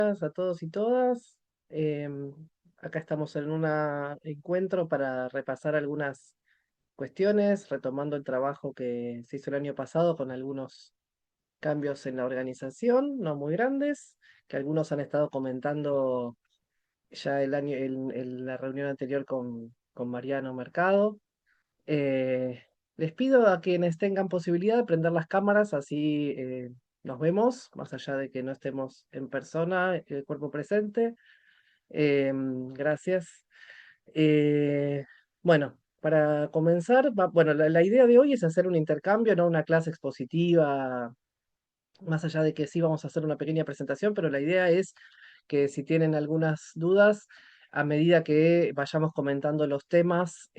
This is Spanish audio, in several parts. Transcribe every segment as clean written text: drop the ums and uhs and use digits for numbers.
A todos y todas. Em, Acá estamos en un encuentro para repasar algunas cuestiones, retomando el trabajo que se hizo el año pasado con algunos cambios en la organización, no muy grandes, que algunos han estado comentando ya en la reunión anterior con Mariano Mercado. Les pido a quienes tengan posibilidad de prender las cámaras, así nos vemos, más allá de que no estemos en persona, el cuerpo presente. Gracias. Eh, bueno, para comenzar, bueno, la idea de hoy es hacer un intercambio, no una clase expositiva, más allá de que sí vamos a hacer una pequeña presentación, pero la idea es que si tienen algunas dudas, a medida que vayamos comentando los temas,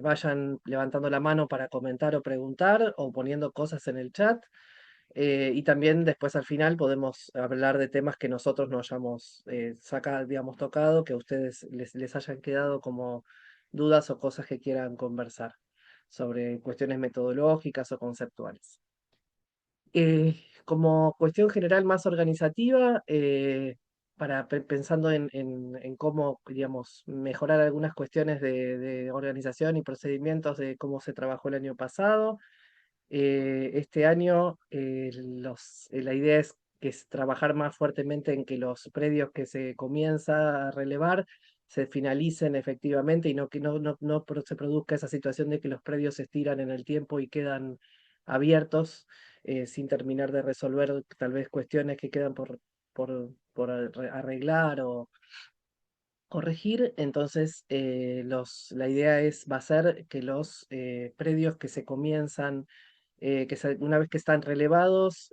vayan levantando la mano para comentar o preguntar o poniendo cosas en el chat. Y también después al final podemos hablar de temas que nosotros no hayamos sacado, digamos, tocado, que a ustedes les hayan quedado como dudas o cosas que quieran conversar sobre cuestiones metodológicas o conceptuales. Como cuestión general más organizativa, pensando en cómo, digamos, mejorar algunas cuestiones de organización y procedimientos de cómo se trabajó el año pasado. Este año la idea es trabajar más fuertemente en que los predios que se comienza a relevar se finalicen efectivamente y no que no se produzca esa situación de que los predios se estiran en el tiempo y quedan abiertos sin terminar de resolver tal vez cuestiones que quedan por arreglar o corregir. Entonces, la idea va a ser que los predios que se comienzan, una vez que están relevados,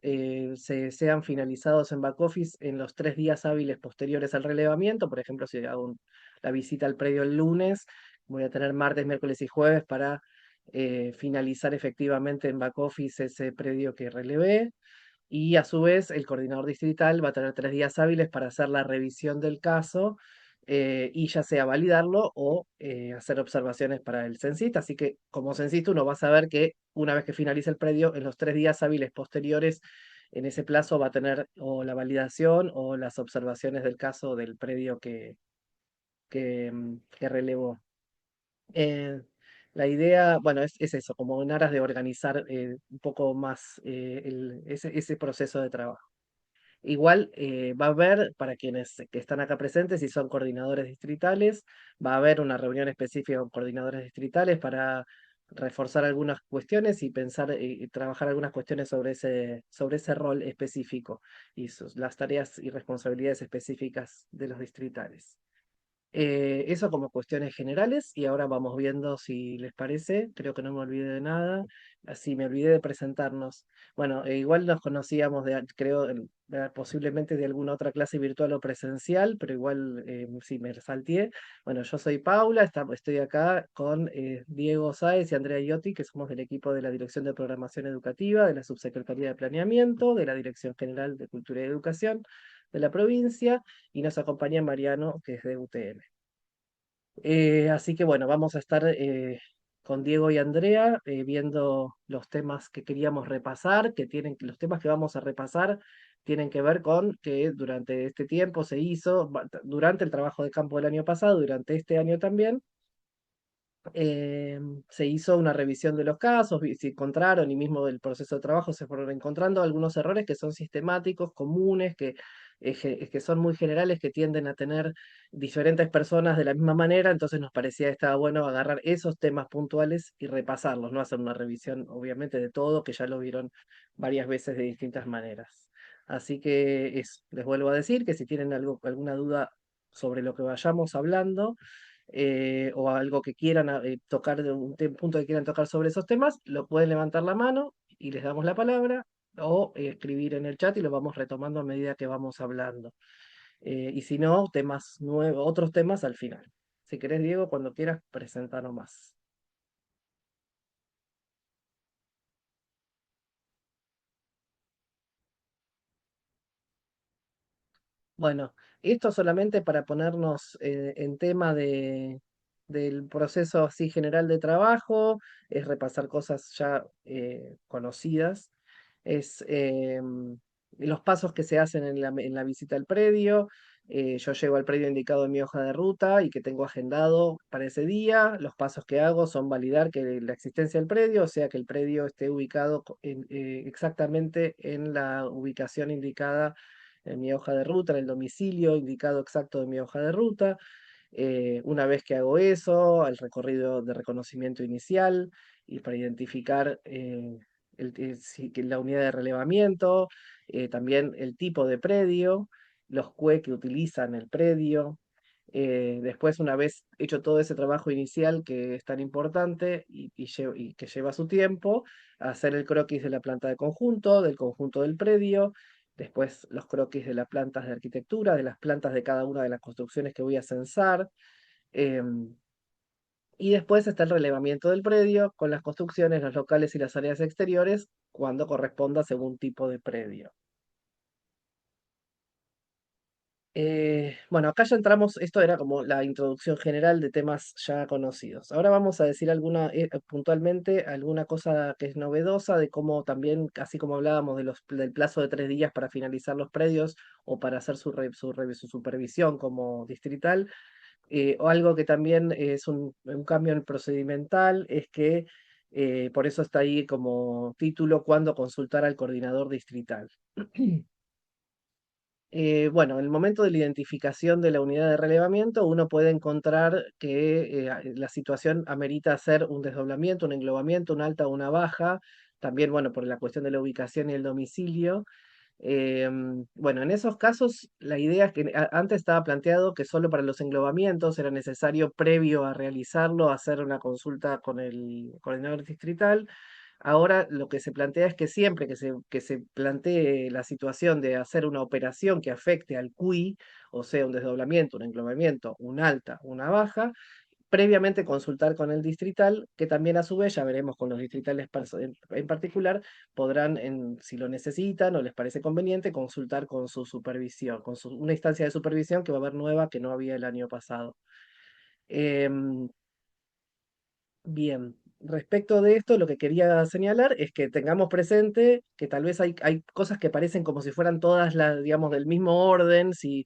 sean finalizados en back office en los 3 días hábiles posteriores al relevamiento. Por ejemplo, si hago la visita al predio el lunes, voy a tener martes, miércoles y jueves para finalizar efectivamente en back office ese predio que relevé. Y a su vez, el coordinador distrital va a tener 3 días hábiles para hacer la revisión del caso y ya sea validarlo o hacer observaciones para el censista. Así que como censista uno va a saber que una vez que finalice el predio, en los 3 días hábiles posteriores, en ese plazo va a tener o la validación o las observaciones del caso del predio que relevó. Eh, la idea, bueno, es eso, como en aras de organizar un poco más ese proceso de trabajo. Igual va a haber, para quienes que están acá presentes, si son coordinadores distritales, va a haber una reunión específica con coordinadores distritales para reforzar algunas cuestiones y pensar y trabajar algunas cuestiones sobre ese rol específico y las tareas y responsabilidades específicas de los distritales. Eso como cuestiones generales y ahora vamos viendo si les parece. Creo que no me olvidé de nada. Así me olvidé de presentarnos. Bueno, igual nos conocíamos creo, posiblemente de alguna otra clase virtual o presencial, pero igual sí me salteé. Bueno, yo soy Paula, estoy acá con Diego Sáez y Andrea Iotti, que somos del equipo de la Dirección de Programación Educativa, de la Subsecretaría de Planeamiento, de la Dirección General de Cultura y Educación de la provincia, y nos acompaña Mariano, que es de UTN. Así que bueno, vamos a estar con Diego y Andrea viendo los temas que queríamos repasar, los temas que vamos a repasar tienen que ver con que durante este tiempo se hizo, durante el trabajo de campo del año pasado, durante este año también, se hizo una revisión de los casos, se encontraron y mismo del proceso de trabajo se fueron encontrando algunos errores que son sistemáticos, comunes, que son muy generales, que tienden a tener diferentes personas de la misma manera. Entonces nos parecía que estaba bueno agarrar esos temas puntuales y repasarlos, no hacer una revisión obviamente de todo, que ya lo vieron varias veces de distintas maneras. Así que eso, les vuelvo a decir que si tienen alguna duda sobre lo que vayamos hablando, o algo que quieran tocar, de un punto que quieran tocar sobre esos temas, lo pueden levantar la mano y les damos la palabra o escribir en el chat y lo vamos retomando a medida que vamos hablando. Y si no, temas nuevos, otros temas al final. Si querés, Diego, cuando quieras, presenta nomás. Bueno, esto solamente para ponernos en tema del proceso así general de trabajo, es repasar cosas ya conocidas. Es los pasos que se hacen en la visita al predio. Yo llego al predio indicado en mi hoja de ruta y que tengo agendado para ese día. Los pasos que hago son validar que la existencia del predio, o sea, que el predio esté ubicado exactamente en la ubicación indicada en mi hoja de ruta, en el domicilio indicado exacto de mi hoja de ruta. Una vez que hago eso, el recorrido de reconocimiento inicial y para identificar que la unidad de relevamiento, también el tipo de predio, los CUE que utilizan el predio. Después, una vez hecho todo ese trabajo inicial que es tan importante y que lleva su tiempo, hacer el croquis de la planta de conjunto, del conjunto del predio, después los croquis de las plantas de arquitectura, de las plantas de cada una de las construcciones que voy a censar, em, y después está el relevamiento del predio con las construcciones, los locales y las áreas exteriores cuando corresponda según tipo de predio. Bueno, acá ya entramos, esto era como la introducción general de temas ya conocidos. Ahora vamos a decir puntualmente alguna cosa que es novedosa de cómo también, así como hablábamos de del plazo de 3 días para finalizar los predios o para hacer su supervisión como distrital, o algo que también es un cambio en procedimental, es que por eso está ahí como título, cuándo consultar al coordinador distrital. Bueno, en el momento de la identificación de la unidad de relevamiento, uno puede encontrar que la situación amerita hacer un desdoblamiento, un englobamiento, una alta o una baja, también, bueno, por la cuestión de la ubicación y el domicilio. Bueno, en esos casos, la idea es que antes estaba planteado que solo para los englobamientos era necesario, previo a realizarlo, hacer una consulta con el coordinador distrital. Ahora lo que se plantea es que siempre que se plantee la situación de hacer una operación que afecte al QI, o sea, un desdoblamiento, un englobamiento, un alta, una baja, previamente consultar con el distrital, que también a su vez, ya veremos con los distritales en particular, podrán, si lo necesitan o les parece conveniente, consultar con su supervisión, una instancia de supervisión que va a haber nueva que no había el año pasado. Em, Bien, respecto de esto, lo que quería señalar es que tengamos presente que tal vez hay cosas que parecen como si fueran todas las, digamos, del mismo orden, y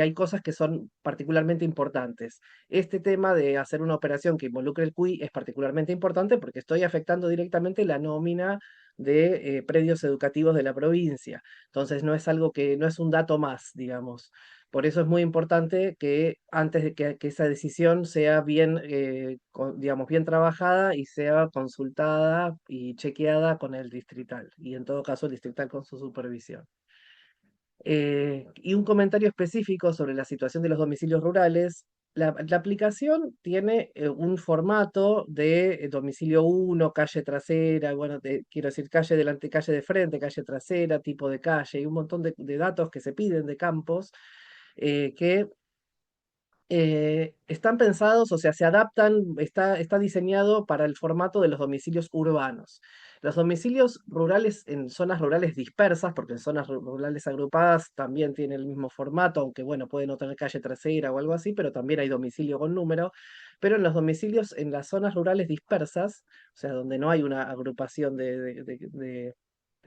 hay cosas que son particularmente importantes. Este tema de hacer una operación que involucre el QI es particularmente importante porque estoy afectando directamente la nómina de predios educativos de la provincia. Entonces no es algo que, no es un dato más, digamos. Por eso es muy importante que antes de que esa decisión sea bien, digamos, bien trabajada y sea consultada y chequeada con el distrital, y en todo caso el distrital con su supervisión. Y un comentario específico sobre la situación de los domicilios rurales. La aplicación tiene un formato de domicilio 1, calle trasera, bueno, quiero decir calle delante, calle de frente, calle trasera, tipo de calle, y un montón de datos que se piden de campos que están pensados, o sea, se adaptan, está diseñado para el formato de los domicilios urbanos. Los domicilios rurales en zonas rurales dispersas, porque en zonas rurales agrupadas también tienen el mismo formato, aunque bueno, puede no tener calle trasera o algo así, pero también hay domicilio con número. Pero en los domicilios en las zonas rurales dispersas, o sea, donde no hay una agrupación de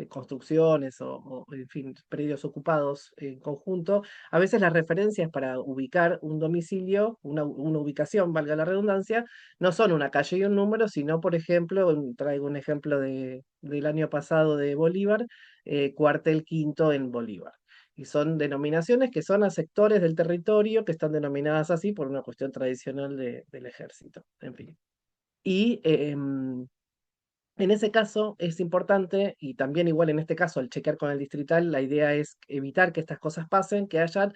construcciones en fin, predios ocupados en conjunto, a veces las referencias para ubicar un domicilio, una ubicación, valga la redundancia, no son una calle y un número, sino, por ejemplo, traigo un ejemplo del año pasado de Bolívar, Cuartel Quinto en Bolívar. Y son denominaciones que son a sectores del territorio que están denominadas así por una cuestión tradicional del ejército. En fin. Y en ese caso es importante, y también igual en este caso al chequear con el distrital, la idea es evitar que estas cosas pasen, que hayan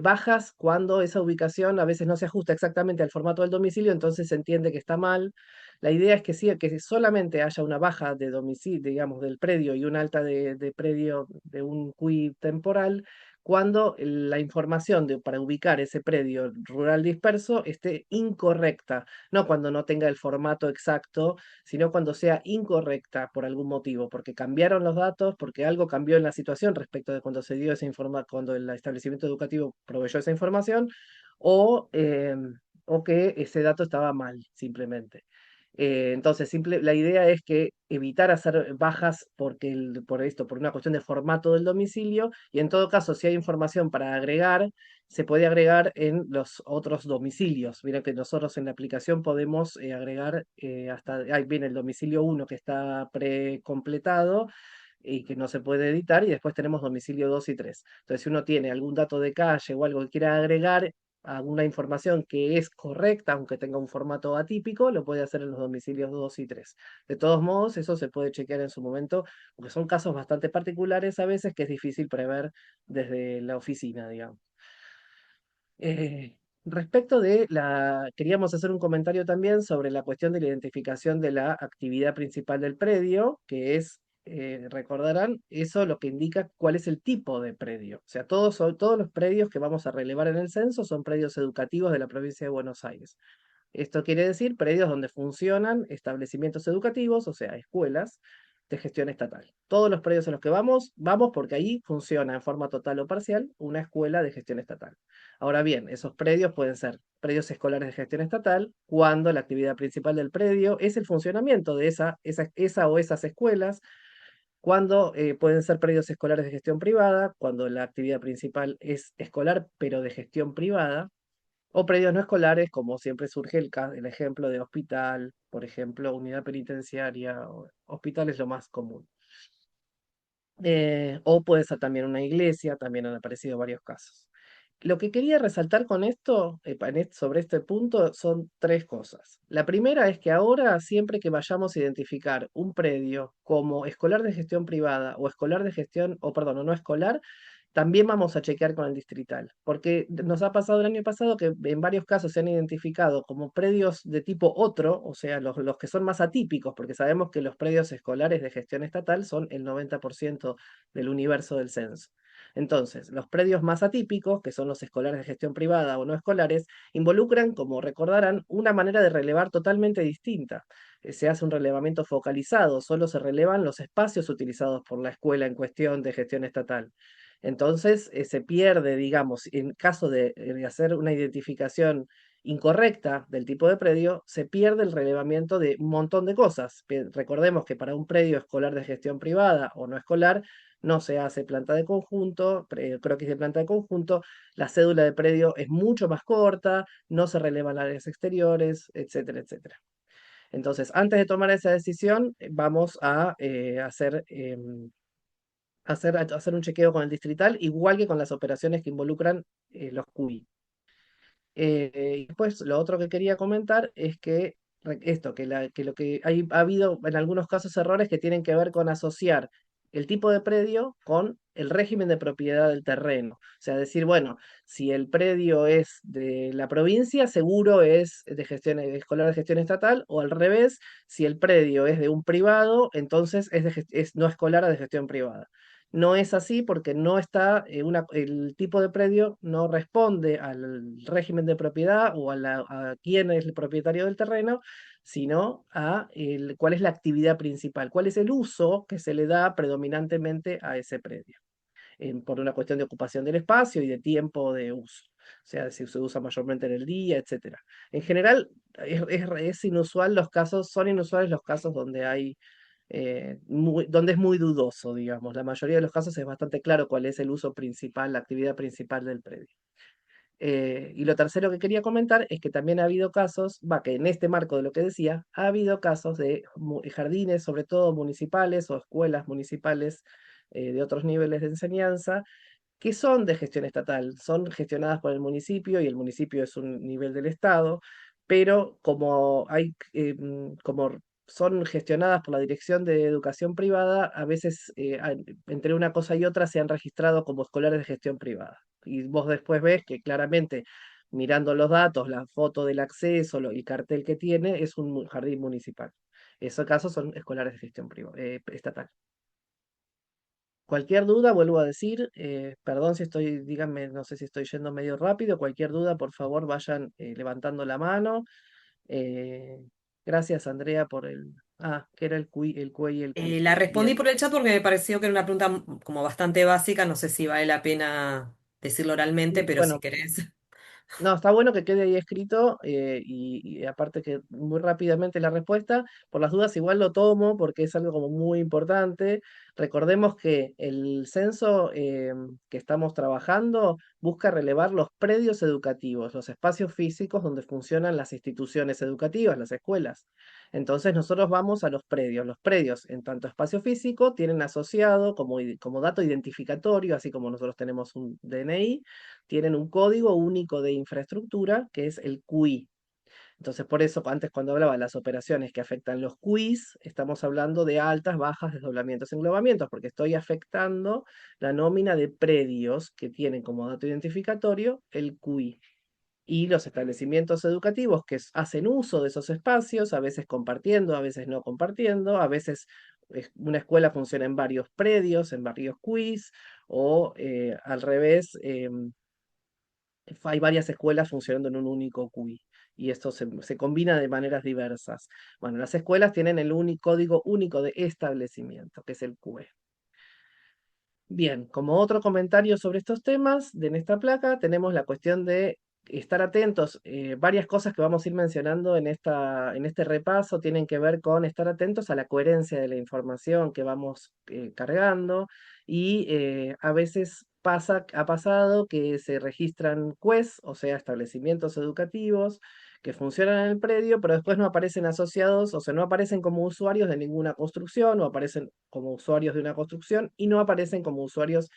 bajas cuando esa ubicación a veces no se ajusta exactamente al formato del domicilio, entonces se entiende que está mal. La idea es que sí, que solamente haya una baja de domicilio, digamos, del predio y una alta de predio de un QI temporal, cuando la información para ubicar ese predio rural disperso esté incorrecta, no cuando no tenga el formato exacto, sino cuando sea incorrecta por algún motivo, porque cambiaron los datos, porque algo cambió en la situación respecto de cuando se dio esa información, cuando el establecimiento educativo proveyó esa información, o, o que ese dato estaba mal, simplemente. Entonces, la idea es que evitar hacer bajas por esto, por una cuestión de formato del domicilio, y en todo caso, si hay información para agregar, se puede agregar en los otros domicilios. Mira que nosotros en la aplicación podemos agregar hasta, ahí viene el domicilio uno que está precompletado y que no se puede editar, y después tenemos domicilio 2 y 3. Entonces, si uno tiene algún dato de calle o algo que quiera agregar, alguna información que es correcta, aunque tenga un formato atípico, lo puede hacer en los domicilios 2 y 3. De todos modos, eso se puede chequear en su momento, porque son casos bastante particulares a veces que es difícil prever desde la oficina, digamos. Respecto de queríamos hacer un comentario también sobre la cuestión de la identificación de la actividad principal del predio, que es, recordarán, eso lo que indica cuál es el tipo de predio. O sea, todos los predios que vamos a relevar en el censo son predios educativos de la provincia de Buenos Aires. Esto quiere decir predios donde funcionan establecimientos educativos, o sea, escuelas de gestión estatal. Todos los predios en los que vamos, vamos porque ahí funciona en forma total o parcial una escuela de gestión estatal. Ahora bien, esos predios pueden ser predios escolares de gestión estatal cuando la actividad principal del predio es el funcionamiento de esa o esas escuelas, cuando pueden ser predios escolares de gestión privada, cuando la actividad principal es escolar pero de gestión privada, o predios no escolares, como siempre surge el ejemplo de hospital, por ejemplo, unidad penitenciaria, hospital es lo más común. O puede ser también una iglesia, también han aparecido varios casos. Lo que quería resaltar con esto, sobre este punto, son tres cosas. La primera es que ahora, siempre que vayamos a identificar un predio como escolar de gestión privada o escolar de gestión, o perdón, o no escolar, también vamos a chequear con el distrital, porque nos ha pasado el año pasado que en varios casos se han identificado como predios de tipo otro, o sea, los que son más atípicos, porque sabemos que los predios escolares de gestión estatal son el 90% del universo del censo. Entonces, los predios más atípicos, que son los escolares de gestión privada o no escolares, involucran, como recordarán, una manera de relevar totalmente distinta. Se hace un relevamiento focalizado, solo se relevan los espacios utilizados por la escuela en cuestión de gestión estatal. Entonces, se pierde, digamos, en caso de hacer una identificación incorrecta del tipo de predio, se pierde el relevamiento de un montón de cosas. Recordemos que para un predio escolar de gestión privada o no escolar, no se hace planta de conjunto, croquis de planta de conjunto, la cédula de predio es mucho más corta, no se relevan áreas exteriores, etcétera, etcétera. Entonces, antes de tomar esa decisión, vamos a hacer un chequeo con el distrital, igual que con las operaciones que involucran los QI. Y después, lo otro que quería comentar es que que lo que ha habido en algunos casos errores que tienen que ver con asociar el tipo de predio con el régimen de propiedad del terreno. O sea, decir, bueno, si el predio es de la provincia, seguro es de gestión escolar de gestión estatal, o al revés, si el predio es de un privado, entonces es no escolar de gestión privada. No es así porque no está, el tipo de predio no responde al régimen de propiedad o a quién es el propietario del terreno, sino a cuál es la actividad principal, cuál es el uso que se le da predominantemente a ese predio, por una cuestión de ocupación del espacio y de tiempo de uso. O sea, si se usa mayormente en el día, etcétera. En general, es inusual los casos, son inusuales los casos donde hay donde es muy dudoso, digamos. La mayoría de los casos es bastante claro cuál es el uso principal, la actividad principal del predio. Y lo tercero que quería comentar es que también ha habido casos, va, que en este marco de lo que decía, ha habido casos de jardines, sobre todo municipales o escuelas municipales de otros niveles de enseñanza, que son de gestión estatal, son gestionadas por el municipio y el municipio es un nivel del Estado, pero como son gestionadas por la Dirección de Educación Privada, a veces entre una cosa y otra se han registrado como escolares de gestión privada. Y vos después ves que claramente, mirando los datos, la foto del acceso, el cartel que tiene, es un jardín municipal. Esos casos son escolares de gestión privada, estatal. Cualquier duda, vuelvo a decir, perdón si estoy, díganme, no sé si estoy yendo medio rápido, cualquier duda, por favor, vayan levantando la mano. Eh, gracias, Andrea, por que era el CUE y el CUI. La respondí Bien. por el chat porque me pareció que era una pregunta como bastante básica, no sé si vale la pena decirlo oralmente, pero si Bueno, querés. No, está bueno que quede ahí escrito y aparte que muy rápidamente la respuesta, por las dudas igual lo tomo porque es algo como muy importante. Recordemos que el censo que estamos trabajando busca relevar los predios educativos, los espacios físicos donde funcionan las instituciones educativas, las escuelas. Entonces nosotros vamos a los predios. Los predios, en tanto espacio físico, tienen asociado como dato identificatorio, así como nosotros tenemos un DNI, tienen un código único de infraestructura que es el QI. Entonces, por eso antes cuando hablaba de las operaciones que afectan los QIs, estamos hablando de altas, bajas, desdoblamientos, englobamientos, porque estoy afectando la nómina de predios que tienen como dato identificatorio el QI. Y los establecimientos educativos que hacen uso de esos espacios, a veces compartiendo, a veces no compartiendo, a veces una escuela funciona en varios predios, en varios QIs, o al revés, hay varias escuelas funcionando en un único QI y esto se combina de maneras diversas. Bueno, las escuelas tienen el único código único de establecimiento, que es el QE. Bien, como otro comentario sobre estos temas, en esta placa tenemos la cuestión de estar atentos. Varias cosas que vamos a ir mencionando en este repaso tienen que ver con estar atentos a la coherencia de la información que vamos cargando y a veces ha pasado que se registran QUES, o sea, establecimientos educativos, que funcionan en el predio, pero después no aparecen asociados, o sea, no aparecen como usuarios de ninguna construcción, o aparecen como usuarios de una construcción y no aparecen como usuarios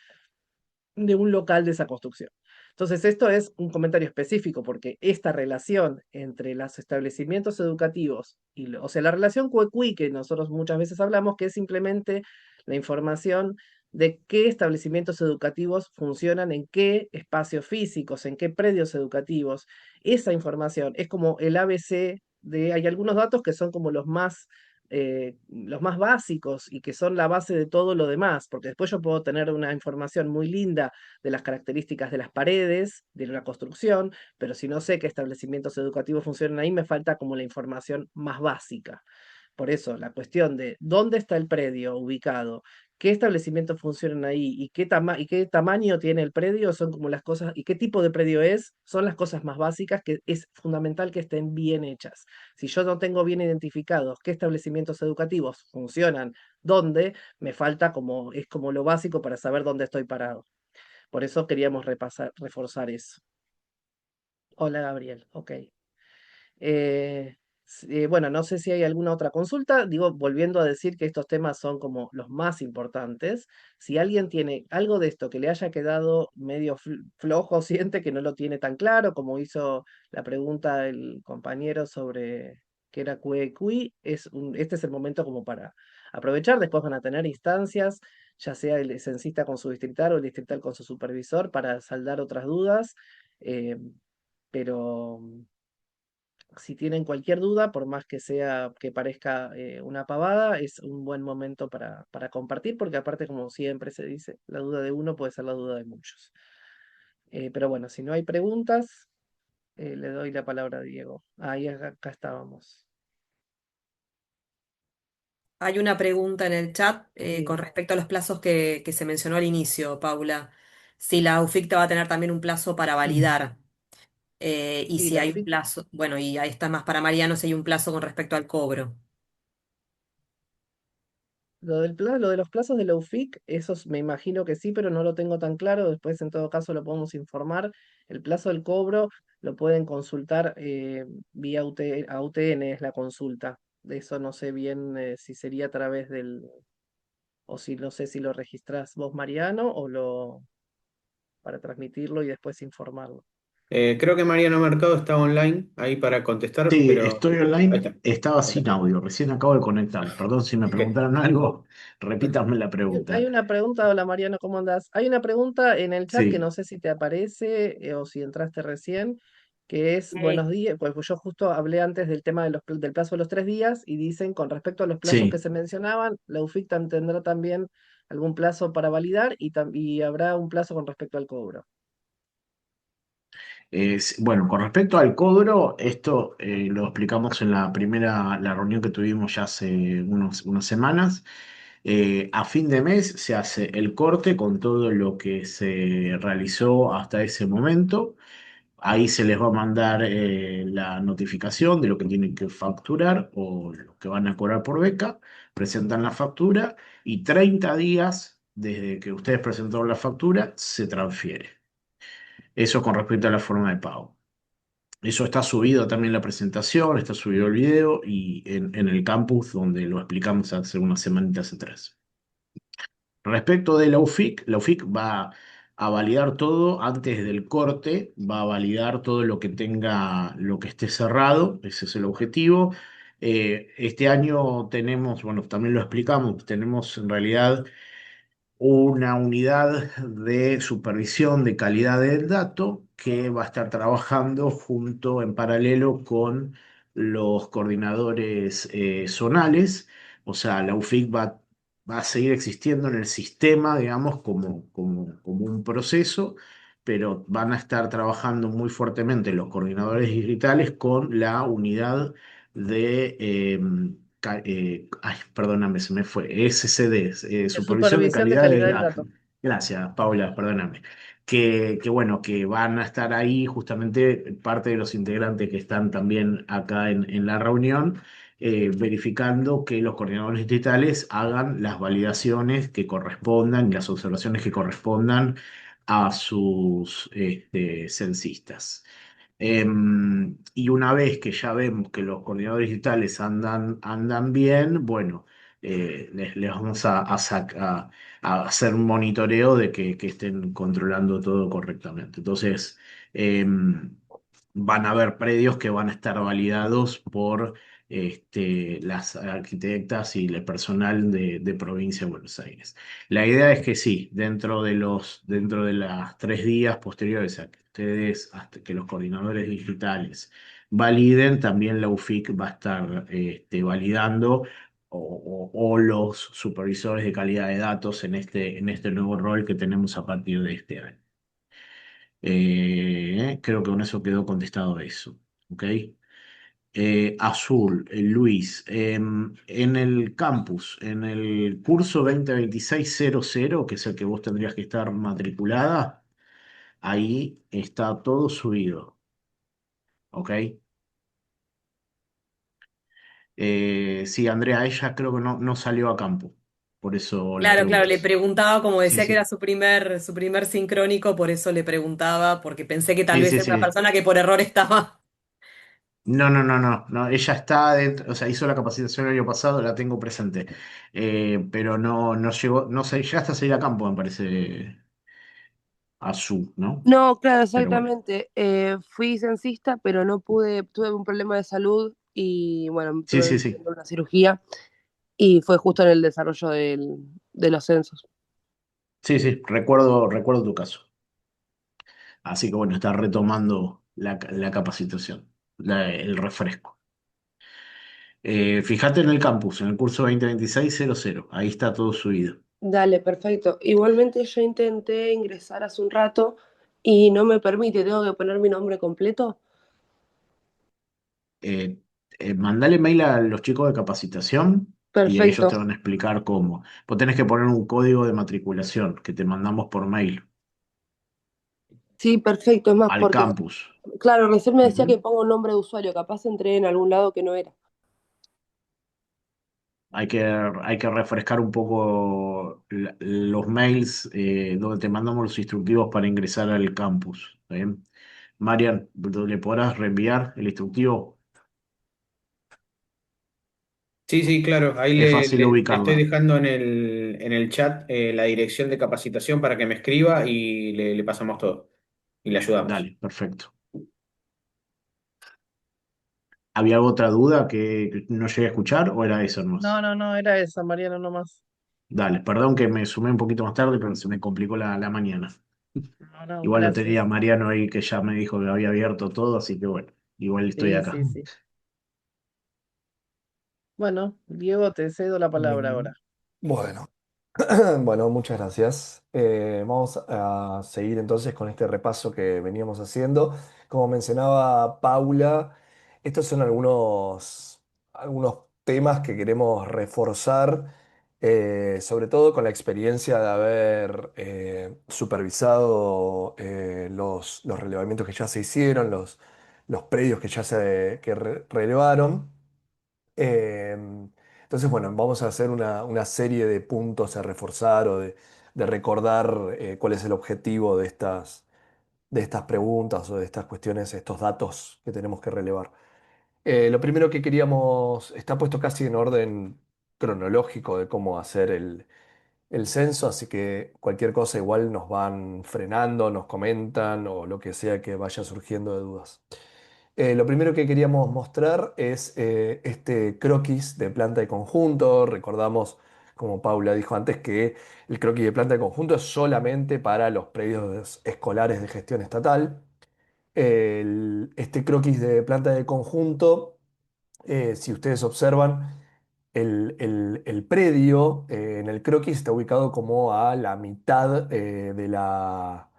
de un local de esa construcción. Entonces, esto es un comentario específico porque esta relación entre los establecimientos educativos y, o sea, la relación CUECUI que nosotros muchas veces hablamos, que es simplemente la información de qué establecimientos educativos funcionan en qué espacios físicos, en qué predios educativos. Esa información es como el ABC de, hay algunos datos que son como los más básicos y que son la base de todo lo demás, porque después yo puedo tener una información muy linda de las características de las paredes, de una construcción, pero si no sé qué establecimientos educativos funcionan ahí, me falta como la información más básica. Por eso, la cuestión de dónde está el predio ubicado, qué establecimientos funcionan ahí y qué tamaño tiene el predio son como las cosas, y qué tipo de predio es, son las cosas más básicas que es fundamental que estén bien hechas. Si yo no tengo bien identificados qué establecimientos educativos funcionan, dónde, me falta como, es como lo básico para saber dónde estoy parado. Por eso queríamos reforzar eso. Hola, Gabriel. Ok. Bueno, no sé si hay alguna otra consulta. Digo, volviendo a decir que estos temas son como los más importantes. Si alguien tiene algo de esto que le haya quedado medio flojo, siente que no lo tiene tan claro, como hizo la pregunta el compañero sobre qué era QEQI, este es el momento como para aprovechar. Después van a tener instancias, ya sea el censista con su distrital o el distrital con su supervisor, para saldar otras dudas. eh, pero si tienen cualquier duda, por más que sea que parezca una pavada, es un buen momento para compartir, porque aparte, como siempre se dice, la duda de uno puede ser la duda de muchos. Pero bueno, si no hay preguntas, le doy la palabra a Diego. Ahí acá estábamos. Hay una pregunta en el chat con Sí, respecto a los plazos que se mencionó al inicio, Paula. Si la UFICTA va a tener también un plazo para validar y sí, si la hay un UFIC. plazo, bueno, y ahí está más para Mariano, si hay un plazo con respecto al cobro. Lo de los plazos de la UFIC, esos me imagino que sí, pero no lo tengo tan claro. Después, en todo caso, lo podemos informar. El plazo del cobro lo pueden consultar vía a UTN, es la consulta. De eso no sé bien si sería a través o si no sé si lo registrás vos, Mariano, para transmitirlo y después informarlo. Creo que Mariano Mercado está online ahí para contestar, Sí, pero estoy ahí online, está. estaba Ahí está. sin audio, recién acabo de conectar. Perdón si me Ok. preguntaron algo, repítanme la Hay pregunta. una pregunta, hola Mariano, ¿cómo andás? Hay una pregunta en el chat que no Sí, sé si te aparece o si entraste recién, que es Eh, buenos días, pues yo justo hablé antes del tema de del plazo de los 3 días y dicen con respecto a los plazos que sí. se mencionaban, la UFIC tendrá también algún plazo para validar y habrá un plazo con respecto al cobro. Bueno, con respecto al cobro, esto lo explicamos en la reunión que tuvimos ya hace unas semanas. A fin de mes se hace el corte con todo lo que se realizó hasta ese momento. Ahí se les va a mandar la notificación de lo que tienen que facturar o lo que van a cobrar por beca, presentan la factura y 30 días desde que ustedes presentaron la factura se transfiere. Eso con respecto a la forma de pago. Eso está subido también la presentación, está subido el video y en el campus donde lo explicamos hace unas semanitas atrás. Respecto de la UFIC va a validar todo antes del corte, va a validar todo lo que tenga, lo que esté cerrado, ese es el objetivo. Este año tenemos, bueno, también lo explicamos, tenemos en realidad una unidad de supervisión de calidad del dato que va a estar trabajando junto en paralelo con los coordinadores zonales. O sea, la UFIC va a seguir existiendo en el sistema, digamos, como un proceso, pero van a estar trabajando muy fuertemente los coordinadores digitales con la unidad de ay, perdóname, se me fue. SCD, De Supervisión de supervisión de Calidad calidad del del Dato. dato. Gracias, Paula, perdóname. Que bueno, que van a estar ahí justamente parte de los integrantes que están también acá en la reunión, verificando que los coordinadores digitales hagan las validaciones que correspondan y las observaciones que correspondan a sus censistas. Y una vez que ya vemos que los coordinadores digitales andan bien, bueno, les vamos a hacer un monitoreo de que estén controlando todo correctamente. Entonces, van a haber predios que van a estar validados por las arquitectas y el personal de Provincia de Buenos Aires. La idea es que sí, dentro de las 3 días posteriores a que ustedes, hasta que los coordinadores digitales validen, también la UFIC va a estar validando o los supervisores de calidad de datos en este nuevo rol que tenemos a partir de este año. Creo que con eso quedó contestado eso. ¿Ok? Azul, Luis, en el campus, en el curso 2026-00, que es el que vos tendrías que estar matriculada, ahí está todo subido. ¿Ok? Sí, Andrea, ella creo que no salió a campo. Por eso las Claro, claro, le preguntas. preguntaba, como Sí, decía que era sí. su primer sincrónico, por eso le preguntaba, porque pensé que tal Sí, vez sí, era una sí. persona que por error estaba. No, no, no, no, no, ella está dentro, o sea, hizo la capacitación el año pasado, la tengo presente. Pero no llegó, no sé, ya hasta salir a campo, me parece, a su, ¿no? No, claro, Pero bueno, exactamente. Fui censista, pero no pude, tuve un problema de salud y bueno, sí, tuve sí, que sí, tener una cirugía y fue justo en el desarrollo de los censos. sí, sí, recuerdo tu caso. Así que bueno, está retomando la capacitación, el refresco. Fíjate en el campus, en el curso 2026-00, ahí está todo subido. Dale, perfecto. Igualmente yo intenté ingresar hace un rato y no me permite, tengo que poner mi nombre completo. eh, Mandale mail a los chicos de capacitación y ellos Perfecto. te van a explicar cómo. Vos tenés que poner un código de matriculación que te mandamos por mail Sí, perfecto. Es más, al porque, campus. claro, recién me decía que Ujú. pongo un nombre de usuario, capaz entré en algún lado que no era. Hay que refrescar un poco los mails donde te mandamos los instructivos para ingresar al campus. ¿Está bien? Marian, ¿le podrás reenviar el instructivo? Sí, sí, claro. Ahí Es le, fácil le- le estoy ubicarla. dejando en el chat la dirección de capacitación para que me escriba y le pasamos todo y le ayudamos. Dale, perfecto. ¿Había otra duda que no llegué a escuchar o era eso No, nomás? no, no, era esa, Mariano, nomás. Dale, perdón que me sumé un poquito más tarde, pero se me complicó la mañana. No, no, Igual lo tenía gracias. Mariano ahí que ya me dijo que había abierto todo, así que bueno, igual estoy Sí, acá. sí, sí. Bueno, Diego, te cedo la palabra ahora. Mm, Bueno, bueno, muchas gracias. Vamos a seguir entonces con este repaso que veníamos haciendo. Como mencionaba Paula, estos son algunos temas que queremos reforzar sobre todo con la experiencia de haber supervisado los relevamientos que ya se hicieron, los predios que ya relevaron. Eh, entonces, bueno, vamos a hacer una serie de puntos a reforzar o de recordar cuál es el objetivo de estas preguntas o de estas cuestiones, estos datos que tenemos que relevar. Lo primero que queríamos, está puesto casi en orden cronológico de cómo hacer el censo, así que cualquier cosa igual nos van frenando, nos comentan o lo que sea que vaya surgiendo de dudas. Lo primero que queríamos mostrar es este croquis de planta de conjunto. Recordamos, como Paula dijo antes, que el croquis de planta de conjunto es solamente para los predios escolares de gestión estatal. Este croquis de planta de conjunto, si ustedes observan, el predio en el croquis está ubicado como a la mitad de la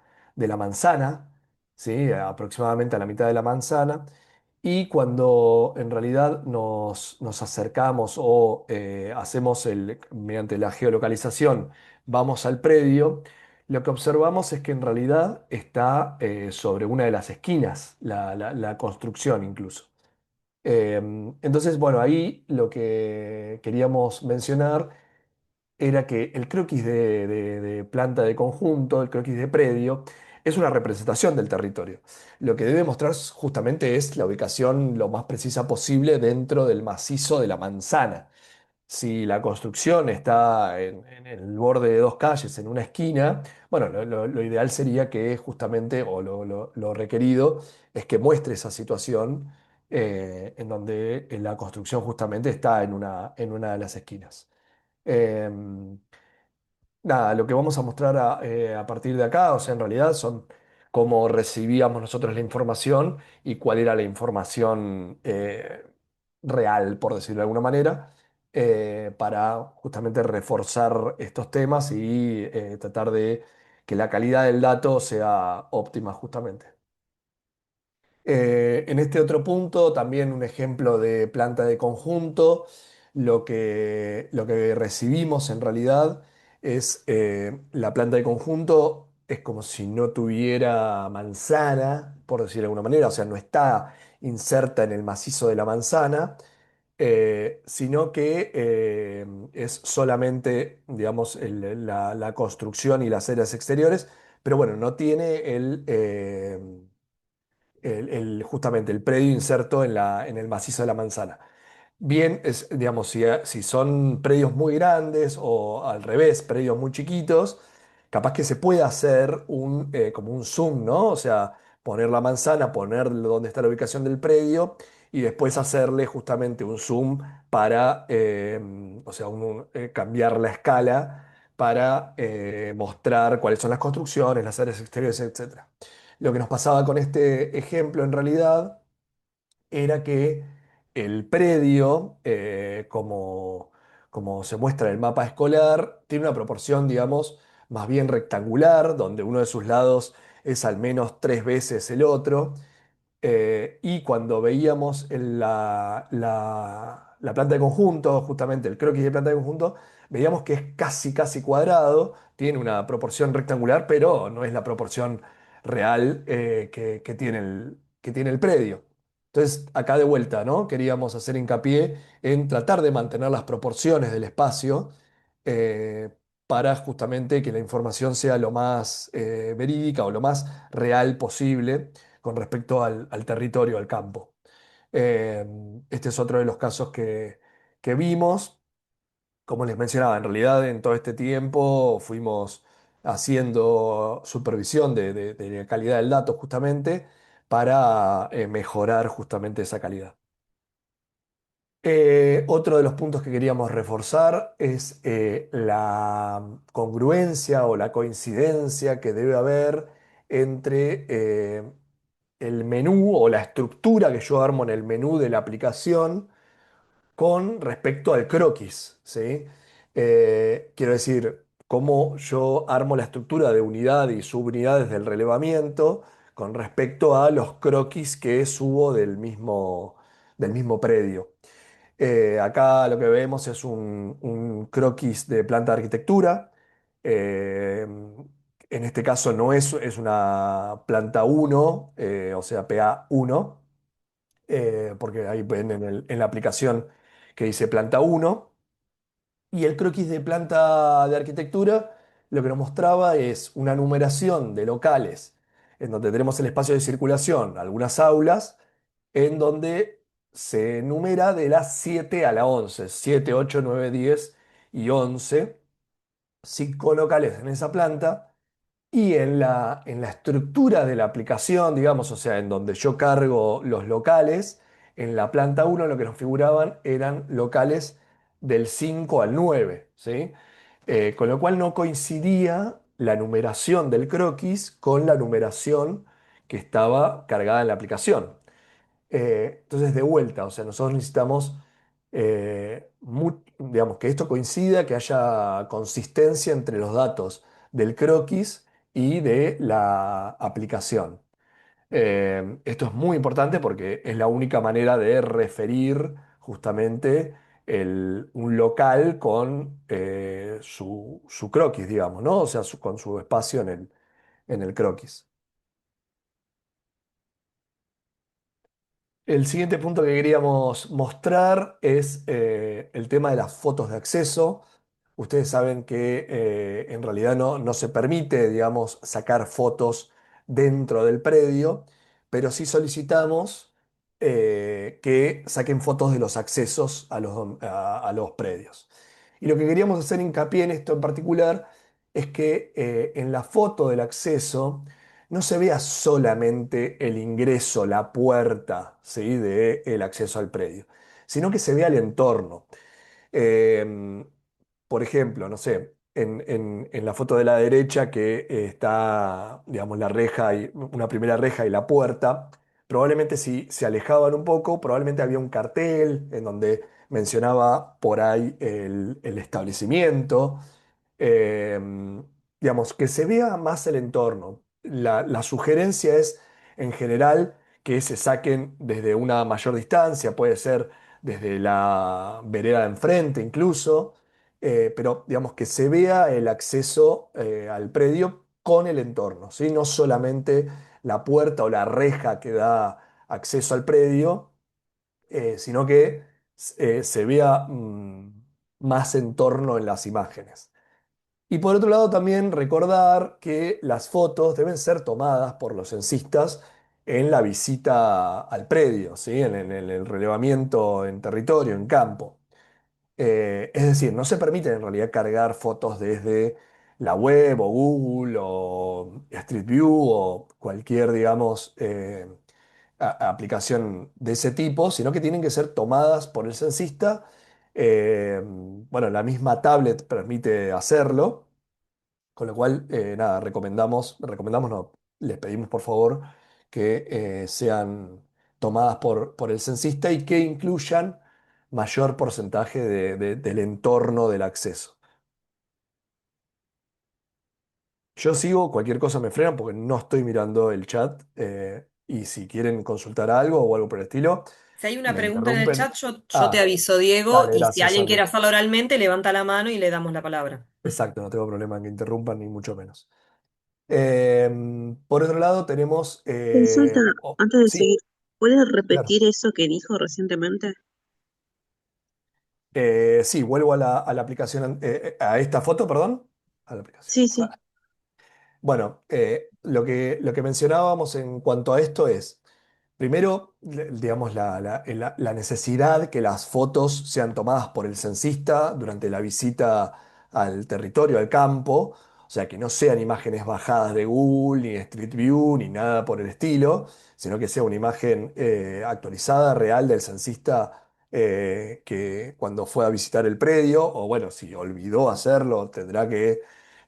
manzana, ¿sí? Aproximadamente a la mitad de la manzana. Y cuando en realidad nos acercamos o hacemos mediante la geolocalización, vamos al predio, lo que observamos es que en realidad está sobre una de las esquinas, la construcción incluso. Entonces, bueno, ahí lo que queríamos mencionar era que el croquis de planta de conjunto, el croquis de predio, es una representación del territorio. Lo que debe mostrar justamente es la ubicación lo más precisa posible dentro del macizo de la manzana. Si la construcción está en el borde de dos calles, en una esquina, bueno, lo ideal sería que justamente, o lo requerido, es que muestre esa situación en donde la construcción justamente está en una de las esquinas. Em, Nada, lo que vamos a mostrar a partir de acá, o sea, en realidad son cómo recibíamos nosotros la información y cuál era la información real, por decirlo de alguna manera, para justamente reforzar estos temas y tratar de que la calidad del dato sea óptima justamente. En este otro punto, también un ejemplo de planta de conjunto, lo que recibimos en realidad es la planta de conjunto, es como si no tuviera manzana, por decirlo de alguna manera, o sea, no está inserta en el macizo de la manzana, sino que es solamente, digamos, la construcción y las áreas exteriores, pero bueno, no tiene justamente el predio inserto en el macizo de la manzana. Bien, digamos, si son predios muy grandes o al revés, predios muy chiquitos, capaz que se puede hacer como un zoom, ¿no? O sea, poner la manzana, poner donde está la ubicación del predio y después hacerle justamente un zoom para, o sea, cambiar la escala para mostrar cuáles son las construcciones, las áreas exteriores, etcétera. Lo que nos pasaba con este ejemplo en realidad era que el predio, como se muestra en el mapa escolar, tiene una proporción, digamos, más bien rectangular, donde uno de sus lados es al menos 3 veces el otro. Y cuando veíamos la planta de conjunto, justamente el croquis de planta de conjunto, veíamos que es casi, casi cuadrado, tiene una proporción rectangular, pero no es la proporción real que tiene el predio. Entonces, acá de vuelta, ¿no? Queríamos hacer hincapié en tratar de mantener las proporciones del espacio eh, para justamente que la información sea lo más verídica o lo más real posible con respecto al territorio, al campo. Eh, este es otro de los casos que vimos. Como les mencionaba, en realidad en todo este tiempo fuimos haciendo supervisión de la calidad del dato justamente para mejorar justamente esa calidad. Otro de los puntos que queríamos reforzar es la congruencia o la coincidencia que debe haber entre el menú o la estructura que yo armo en el menú de la aplicación con respecto al croquis, ¿sí? Quiero decir, cómo yo armo la estructura de unidad y subunidades del relevamiento con respecto a los croquis que subo del mismo predio. Acá lo que vemos es un croquis de planta de arquitectura. Eh, en este caso no es una planta uno, o sea, PA1, porque ahí ven en la aplicación que dice planta uno. Y el croquis de planta de arquitectura lo que nos mostraba es una numeración de locales en donde tenemos el espacio de circulación, algunas aulas, en donde se numera de las 7 a la 11, 7, 8, 9, 10 y 11, 5 locales en esa planta. Y en la estructura de la aplicación, digamos, o sea, en donde yo cargo los locales, en la planta uno lo que nos figuraban eran locales del 5 al 9, ¿sí? Con lo cual no coincidía la numeración del croquis con la numeración que estaba cargada en la aplicación. Entonces, de vuelta, o sea, nosotros necesitamos, digamos, que esto coincida, que haya consistencia entre los datos del croquis y de la aplicación. Esto es muy importante porque es la única manera de referir justamente un local con su croquis, digamos, ¿no? O sea, con su espacio en el croquis. El siguiente punto que queríamos mostrar es el tema de las fotos de acceso. Ustedes saben que en realidad no se permite, digamos, sacar fotos dentro del predio, pero sí solicitamos que saquen fotos de los accesos a los predios. Y lo que queríamos hacer hincapié en esto en particular es que en la foto del acceso no se vea solamente el ingreso, la puerta, ¿sí? del acceso al predio, sino que se vea el entorno. Em, por ejemplo, no sé, en la foto de la derecha que está, digamos, la reja y una primera reja y la puerta, probablemente si se alejaban un poco, probablemente había un cartel en donde mencionaba por ahí el establecimiento. Em, digamos, que se vea más el entorno. La sugerencia es, en general, que se saquen desde una mayor distancia, puede ser desde la vereda de enfrente incluso, pero digamos que se vea el acceso al predio con el entorno, ¿sí? No solamente la puerta o la reja que da acceso al predio, sino que se vea más entorno en las imágenes. Y por otro lado, también recordar que las fotos deben ser tomadas por los censistas en la visita al predio, ¿sí? En el relevamiento en territorio, en campo. Es decir, no se permite en realidad cargar fotos desde la web o Google o Street View o cualquier, digamos, aplicación de ese tipo, sino que tienen que ser tomadas por el censista. Bueno, la misma tablet permite hacerlo. Con lo cual, nada, recomendamos no, les pedimos por favor que sean tomadas por el censista y que incluyan mayor porcentaje del entorno del acceso. Yo sigo, cualquier cosa me frenan porque no estoy mirando el chat, y si quieren consultar algo o algo por el estilo, Si hay una me pregunta en el interrumpen. chat, yo te Ah, aviso, Diego, dale, y si gracias, alguien quiere Ale. hacerlo oralmente, levanta la mano y le damos la palabra. Exacto, no tengo problema en que interrumpan, ni mucho menos. Por otro lado, tenemos... Consulta, antes de sí, seguir, ¿puedes claro. repetir eso que dijo recientemente? Sí, vuelvo a la aplicación, a esta foto, perdón. A la aplicación. Sí, sí. Bueno, lo que mencionábamos en cuanto a esto es, primero, digamos, la necesidad que las fotos sean tomadas por el censista durante la visita al territorio, al campo, o sea, que no sean imágenes bajadas de Google, ni Street View, ni nada por el estilo, sino que sea una imagen actualizada, real del censista, que cuando fue a visitar el predio, o bueno, si olvidó hacerlo, tendrá que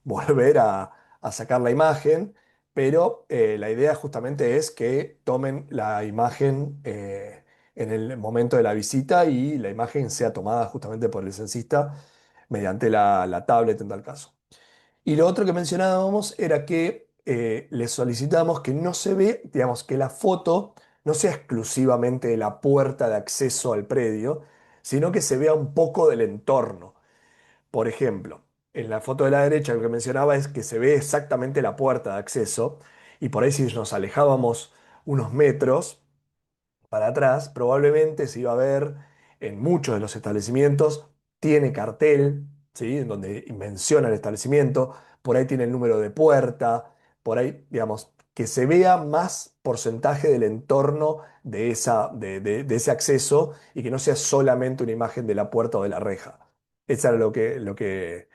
volver a sacar la imagen, pero la idea justamente es que tomen la imagen en el momento de la visita y la imagen sea tomada justamente por el censista mediante la tablet en tal caso. Y lo otro que mencionábamos era que le solicitamos que no se ve, digamos, que la foto no sea exclusivamente de la puerta de acceso al predio, sino que se vea un poco del entorno. Por ejemplo, en la foto de la derecha lo que mencionaba es que se ve exactamente la puerta de acceso y por ahí si nos alejábamos unos metros para atrás, probablemente se iba a ver en muchos de los establecimientos, tiene cartel, ¿sí? En donde menciona el establecimiento, por ahí tiene el número de puerta, por ahí, digamos, que se vea más porcentaje del entorno de ese acceso y que no sea solamente una imagen de la puerta o de la reja. Eso era lo que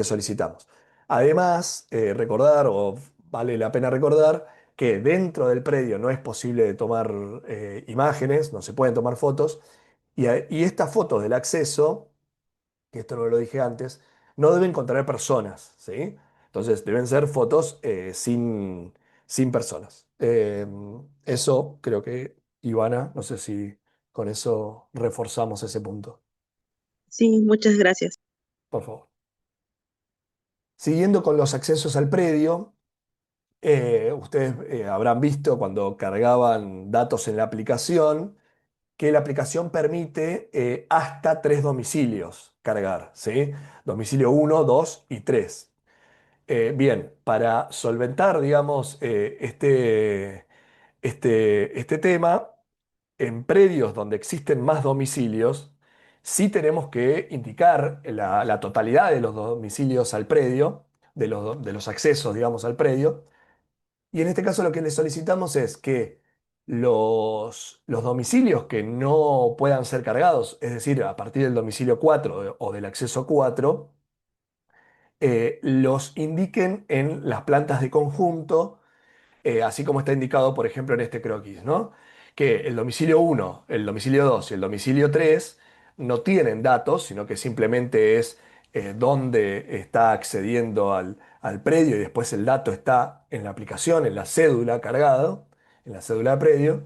solicitamos. Además, recordar, o vale la pena recordar, que dentro del predio no es posible tomar imágenes, no se pueden tomar fotos, y estas fotos del acceso, que esto no lo dije antes, no deben contener personas, ¿sí? Entonces deben ser fotos sin personas. Eso creo que, Ivana, no sé si con eso reforzamos ese punto, Sí, muchas gracias. por favor. Siguiendo con los accesos al predio. Ustedes habrán visto cuando cargaban datos en la aplicación que la aplicación permite hasta 3 domicilios cargar, ¿sí? Domicilio uno, 2 y 3. Bien, para solventar, digamos, este tema, en predios donde existen más domicilios, sí tenemos que indicar la totalidad de los domicilios al predio, de los accesos, digamos, al predio. Y en este caso lo que le solicitamos es que los domicilios que no puedan ser cargados, es decir, a partir del domicilio 4 o del acceso 4, los indiquen en las plantas de conjunto, así como está indicado, por ejemplo, en este croquis, ¿no? Que el domicilio uno, el domicilio 2 y el domicilio 3 no tienen datos, sino que simplemente es dónde está accediendo al predio y después el dato está en la aplicación, en la cédula cargado, en la cédula de predio.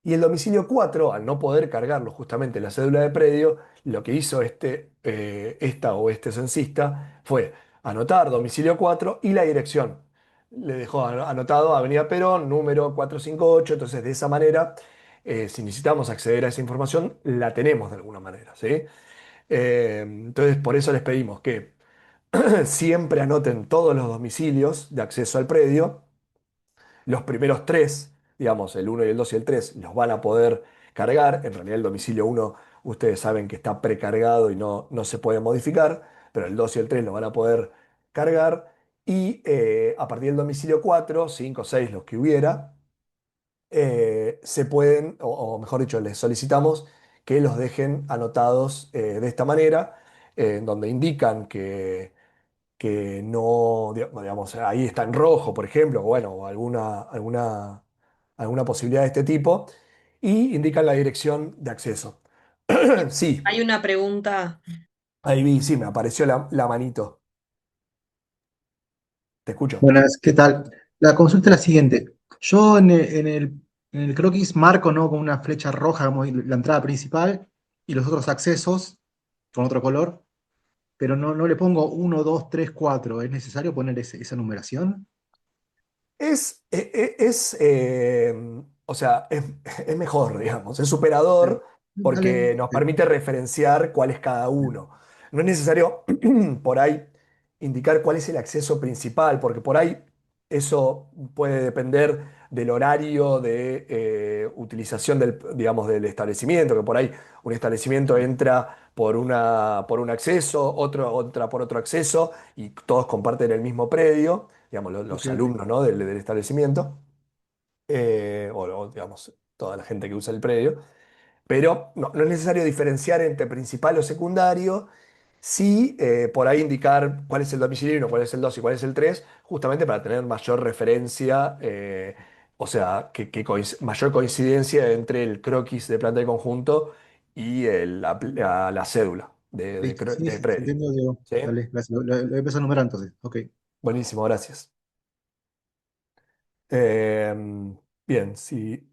Y el domicilio 4, al no poder cargarlo justamente en la cédula de predio, lo que hizo esta o este censista fue anotar domicilio 4 y la dirección. Le dejó anotado Avenida Perón, número 458. Entonces de esa manera, si necesitamos acceder a esa información, la tenemos de alguna manera, ¿sí? Entonces por eso les pedimos que siempre anoten todos los domicilios de acceso al predio. Los primeros tres, digamos, el uno y el 2 y el 3 los van a poder cargar. En realidad el domicilio uno ustedes saben que está precargado y no se puede modificar, pero el 2 y el 3 lo van a poder cargar. Y a partir del domicilio 4 5 6 los que hubiera, se pueden, o mejor dicho, les solicitamos que los dejen anotados de esta manera, en donde indican que no, digamos, ahí está en rojo, por ejemplo, o bueno, o alguna posibilidad de este tipo, y indican la dirección de acceso. Sí, Hay una pregunta. ahí vi, sí, me apareció la manito. Te escucho. Buenas, ¿qué tal? La consulta es la siguiente. Yo en el croquis marco, ¿no? Con una flecha roja como la entrada principal y los otros accesos con otro color, pero no le pongo uno, 2, 3, 4. ¿Es necesario poner esa numeración? O sea, es mejor, digamos, es Sí. superador porque Dale. nos permite referenciar cuál es cada uno. No es necesario por ahí indicar cuál es el acceso principal, porque por ahí eso puede depender del horario de utilización digamos, del establecimiento, que por ahí un establecimiento entra por un acceso, otra por otro acceso, y todos comparten el mismo predio, digamos, Ok, los ok. alumnos, ¿no? del establecimiento, o, digamos, toda la gente que usa el predio, pero no es necesario diferenciar entre principal o secundario, sí por ahí indicar cuál es el domicilio uno, cuál es el 2 y cuál es el 3 justamente para tener mayor referencia, o sea, mayor coincidencia entre el croquis de planta de conjunto y la cédula Listo. Sí, de sí, se predio. entendió, Diego. ¿Sí? Dale, gracias. Lo voy a empezar a numerar entonces. Ok. Buenísimo, gracias. Eh, Bien, si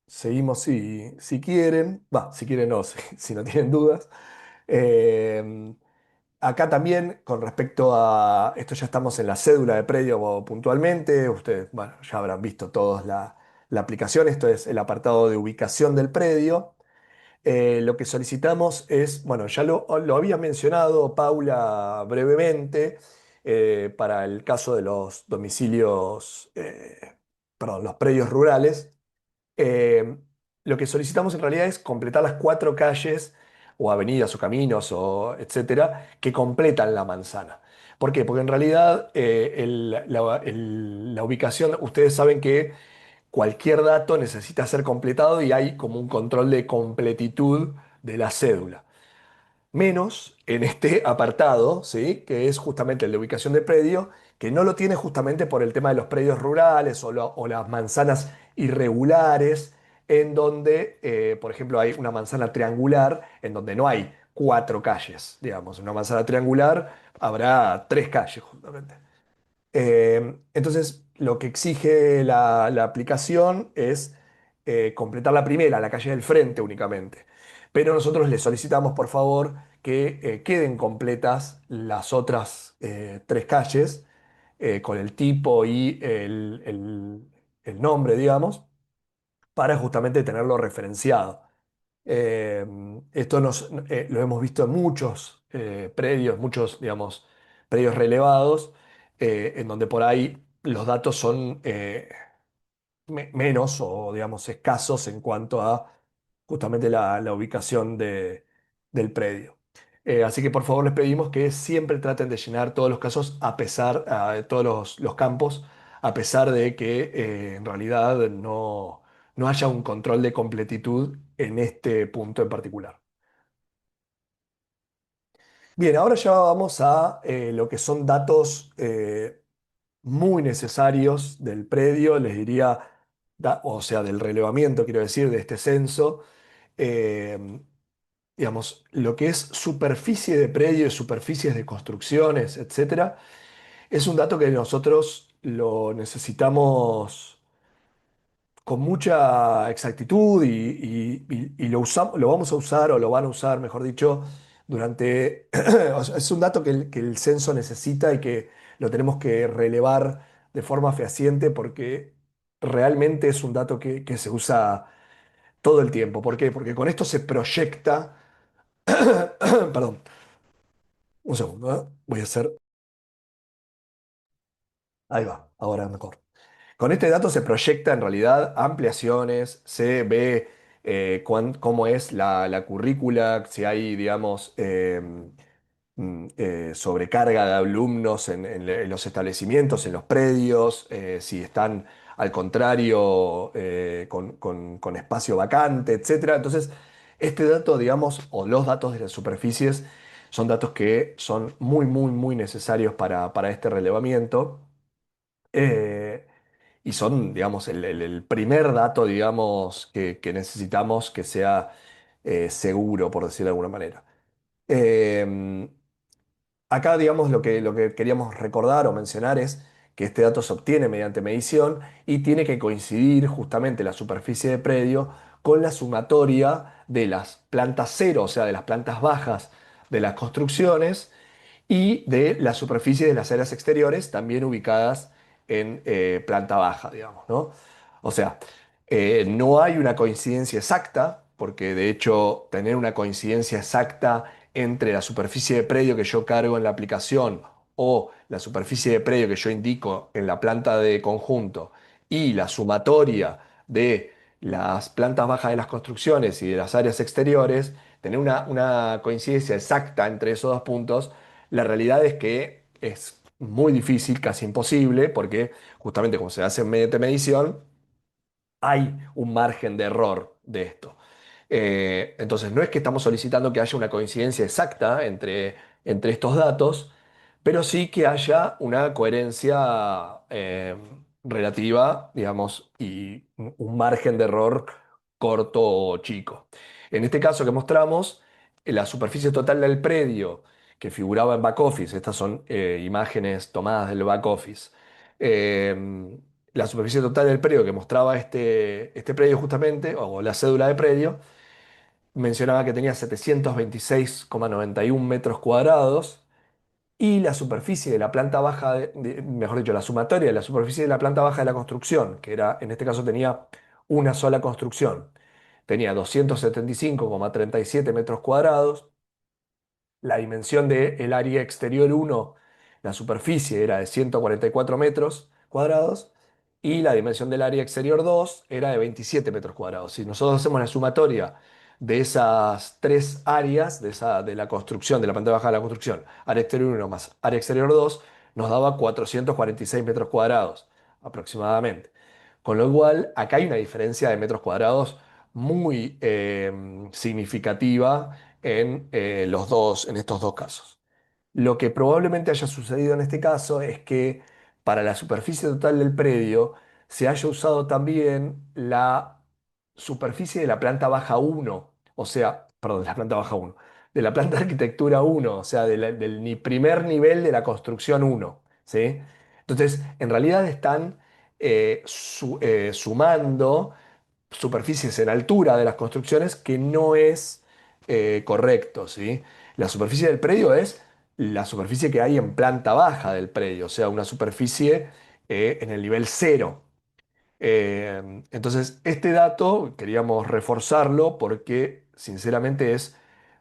seguimos, si quieren, si quieren no, si no tienen dudas. Eh, Acá también, con respecto a esto, ya estamos en la cédula de predio puntualmente. Ustedes, bueno, ya habrán visto todos la aplicación. Esto es el apartado de ubicación del predio. Lo que solicitamos es, bueno, ya lo había mencionado Paula brevemente, para el caso de los domicilios, perdón, los predios rurales. Eh, lo que solicitamos en realidad es completar las 4 calles o avenidas o caminos o etcétera que completan la manzana. ¿Por qué? Porque en realidad la ubicación, ustedes saben que cualquier dato necesita ser completado y hay como un control de completitud de la cédula. Menos en este apartado, ¿sí? Que es justamente el de ubicación de predio, que no lo tiene justamente por el tema de los predios rurales o las manzanas irregulares, en donde, por ejemplo, hay una manzana triangular en donde no hay 4 calles, digamos. En una manzana triangular habrá 3 calles, justamente. Entonces, lo que exige la aplicación es completar la primera, la calle del frente únicamente. Pero nosotros le solicitamos, por favor, que queden completas las otras 3 calles, con el tipo y el nombre, digamos, para justamente tenerlo referenciado. Eh, Esto lo hemos visto en muchos predios, muchos, digamos, predios relevados, en donde por ahí los datos son menos o, digamos, escasos en cuanto a justamente la ubicación del predio. Así que por favor les pedimos que siempre traten de llenar todos los casos a pesar, todos los campos, a pesar de que en realidad no haya un control de completitud en este punto en particular. Bien, ahora ya vamos a lo que son datos muy necesarios del predio, les diría, o sea, del relevamiento, quiero decir, de este censo. Eh, digamos, lo que es superficie de predios, superficies de construcciones, etcétera, es un dato que nosotros lo necesitamos con mucha exactitud y lo vamos a usar o lo van a usar, mejor dicho, durante... o sea, es un dato que el censo necesita y que lo tenemos que relevar de forma fehaciente porque realmente es un dato que se usa todo el tiempo. ¿Por qué? Porque con esto se proyecta... Perdón, un segundo, ¿eh? Voy a hacer... Ahí va, ahora mejor. Con este dato se proyecta en realidad ampliaciones, se ve cómo es la currícula, si hay, digamos, sobrecarga de alumnos en los establecimientos, en los predios, si están al contrario con espacio vacante, etcétera. Entonces, este dato, digamos, o los datos de las superficies son datos que son muy, muy, muy necesarios para este relevamiento. Eh, y son, digamos, el primer dato, digamos, que necesitamos que sea seguro, por decirlo de alguna manera. Eh, Acá, digamos, lo que queríamos recordar o mencionar es que este dato se obtiene mediante medición y tiene que coincidir justamente la superficie de predio con la sumatoria de las plantas cero, o sea, de las plantas bajas de las construcciones y de la superficie de las áreas exteriores, también ubicadas en planta baja, digamos, ¿no? O sea, no hay una coincidencia exacta, porque de hecho tener una coincidencia exacta entre la superficie de predio que yo cargo en la aplicación o la superficie de predio que yo indico en la planta de conjunto y la sumatoria de las plantas bajas de las construcciones y de las áreas exteriores, tener una coincidencia exacta entre esos dos puntos, la realidad es que es muy difícil, casi imposible, porque justamente como se hace mediante medición, hay un margen de error de esto. Entonces, no es que estamos solicitando que haya una coincidencia exacta entre estos datos, pero sí que haya una coherencia relativa, digamos, y un margen de error corto o chico. En este caso que mostramos, la superficie total del predio que figuraba en back office, estas son imágenes tomadas del back office. eh, la superficie total del predio que mostraba este predio justamente, o la cédula de predio, mencionaba que tenía 726,91 metros cuadrados y la superficie de la planta baja, mejor dicho, la sumatoria de la superficie de la planta baja de la construcción, que era, en este caso tenía una sola construcción, tenía 275,37 metros cuadrados. La dimensión del área exterior uno, la superficie era de 144 metros cuadrados y la dimensión del área exterior 2 era de 27 metros cuadrados. Si nosotros hacemos la sumatoria de esas tres áreas, de la construcción, de la planta baja de la construcción, área exterior uno más área exterior 2, nos daba 446 metros cuadrados aproximadamente. Con lo cual, acá hay una diferencia de metros cuadrados muy significativa en estos dos casos. Lo que probablemente haya sucedido en este caso es que para la superficie total del predio se haya usado también la superficie de la planta baja uno, o sea, perdón, de la planta baja uno, de la planta de arquitectura uno, o sea, primer nivel de la construcción uno, ¿sí? Entonces, en realidad están sumando superficies en altura de las construcciones que no es correcto, ¿sí? La superficie del predio es la superficie que hay en planta baja del predio, o sea, una superficie en el nivel cero. Entonces, este dato queríamos reforzarlo porque, sinceramente, es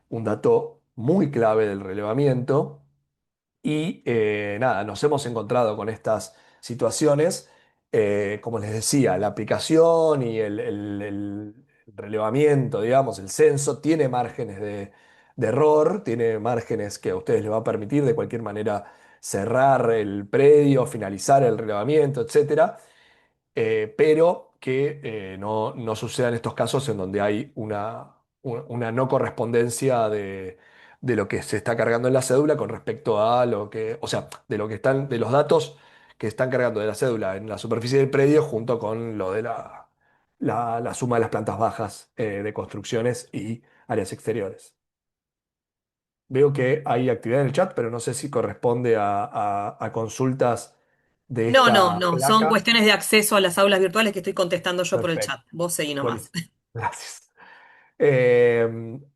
un dato muy clave del relevamiento y nada, nos hemos encontrado con estas situaciones. Como les decía, la aplicación y el relevamiento, digamos, el censo, tiene márgenes de error, tiene márgenes que a ustedes les va a permitir de cualquier manera cerrar el predio, finalizar el relevamiento, etcétera, pero que no sucedan estos casos en donde hay una no correspondencia de lo que se está cargando en la cédula con respecto a lo que, o sea, de los datos que están cargando de la cédula en la superficie del predio junto con lo de la suma de las plantas bajas de construcciones y áreas exteriores. Veo que hay actividad en el chat, pero no sé si corresponde a consultas de No, no, esta no, son placa. cuestiones de acceso a las aulas virtuales que estoy contestando yo por el Perfecto. chat. Vos seguí nomás. Buenísimo. Gracias.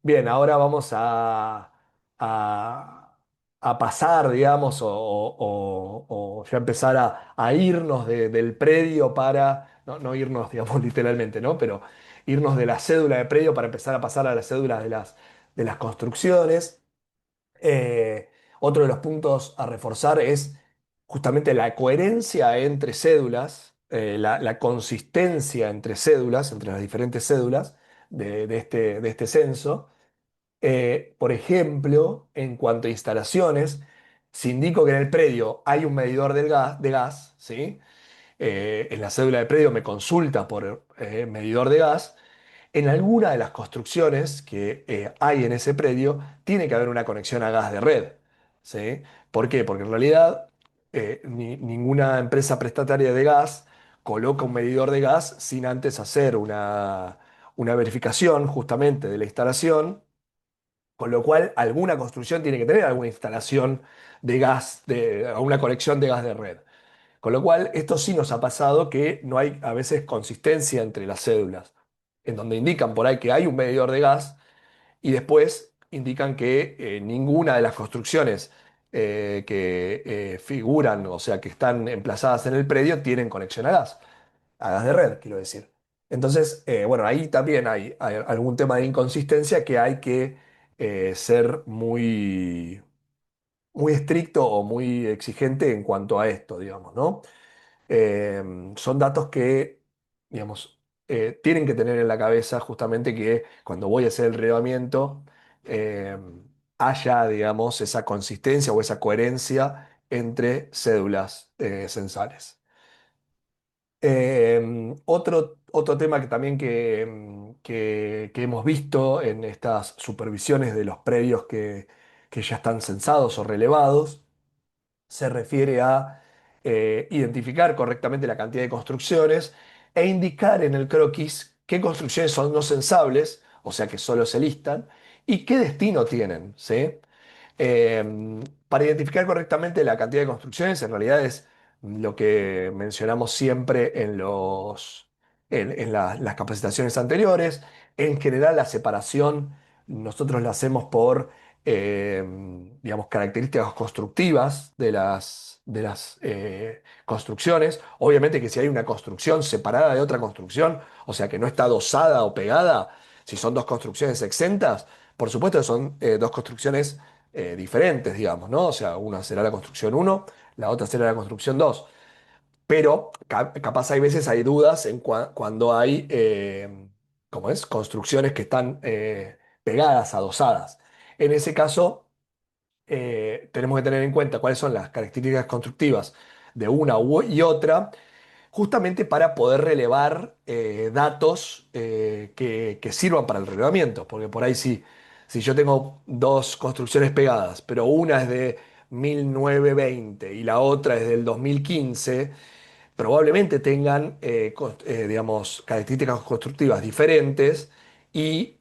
Bien, ahora vamos a, a pasar, digamos, o ya empezar a irnos del predio para, no irnos, digamos, literalmente, ¿no? Pero irnos de la cédula de predio para empezar a pasar a las cédulas de las construcciones. Otro de los puntos a reforzar es justamente la coherencia entre cédulas, la consistencia entre cédulas, entre las diferentes cédulas de este censo. Por ejemplo, en cuanto a instalaciones, si indico que en el predio hay un medidor de gas, ¿sí? En la cédula de predio me consulta por medidor de gas. En alguna de las construcciones que hay en ese predio tiene que haber una conexión a gas de red, ¿sí? ¿Por qué? Porque en realidad ninguna empresa prestataria de gas coloca un medidor de gas sin antes hacer una verificación justamente de la instalación, con lo cual alguna construcción tiene que tener alguna instalación de gas, alguna conexión de gas de red. Con lo cual, esto sí nos ha pasado que no hay a veces consistencia entre las cédulas, en donde indican por ahí que hay un medidor de gas y después indican que ninguna de las construcciones que figuran, o sea, que están emplazadas en el predio, tienen conexión a gas de red, quiero decir. Entonces, bueno, ahí también hay algún tema de inconsistencia que hay que ser muy, muy estricto o muy exigente en cuanto a esto, digamos, ¿no? Son datos que, digamos, tienen que tener en la cabeza justamente que cuando voy a hacer el relevamiento eh, haya, digamos, esa consistencia o esa coherencia entre cédulas censales. Otro tema que también que hemos visto en estas supervisiones de los predios que ya están censados o relevados se refiere a identificar correctamente la cantidad de construcciones e indicar en el croquis qué construcciones son no censables, o sea que solo se listan, y qué destino tienen, ¿sí? Para identificar correctamente la cantidad de construcciones, en realidad es lo que mencionamos siempre en las capacitaciones anteriores. En general, la separación nosotros la hacemos por eh, digamos, características constructivas de las construcciones. Obviamente que si hay una construcción separada de otra construcción, o sea que no está adosada o pegada, si son dos construcciones exentas, por supuesto que son dos construcciones diferentes, digamos, ¿no? O sea, una será la construcción uno, la otra será la construcción 2. Pero capaz hay veces hay dudas en cuando hay, ¿cómo es? Construcciones que están pegadas, adosadas. En ese caso, tenemos que tener en cuenta cuáles son las características constructivas de una y otra, justamente para poder relevar datos que sirvan para el relevamiento. Porque por ahí sí, si yo tengo dos construcciones pegadas, pero una es de 1920 y la otra es del 2015, probablemente tengan, digamos, características constructivas diferentes y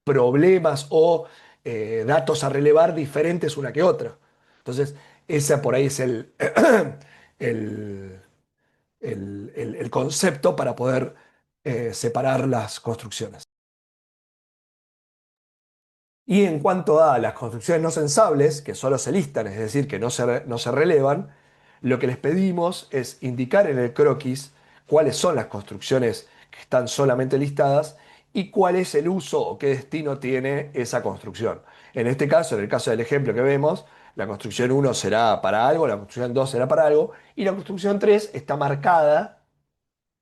problemas o datos a relevar diferentes una que otra. Entonces, ese por ahí es el, el concepto para poder separar las construcciones. Y en cuanto a las construcciones no censables, que solo se listan, es decir, que no se relevan, lo que les pedimos es indicar en el croquis cuáles son las construcciones que están solamente listadas y cuál es el uso o qué destino tiene esa construcción. En este caso, en el caso del ejemplo que vemos, la construcción uno será para algo, la construcción 2 será para algo y la construcción 3 está marcada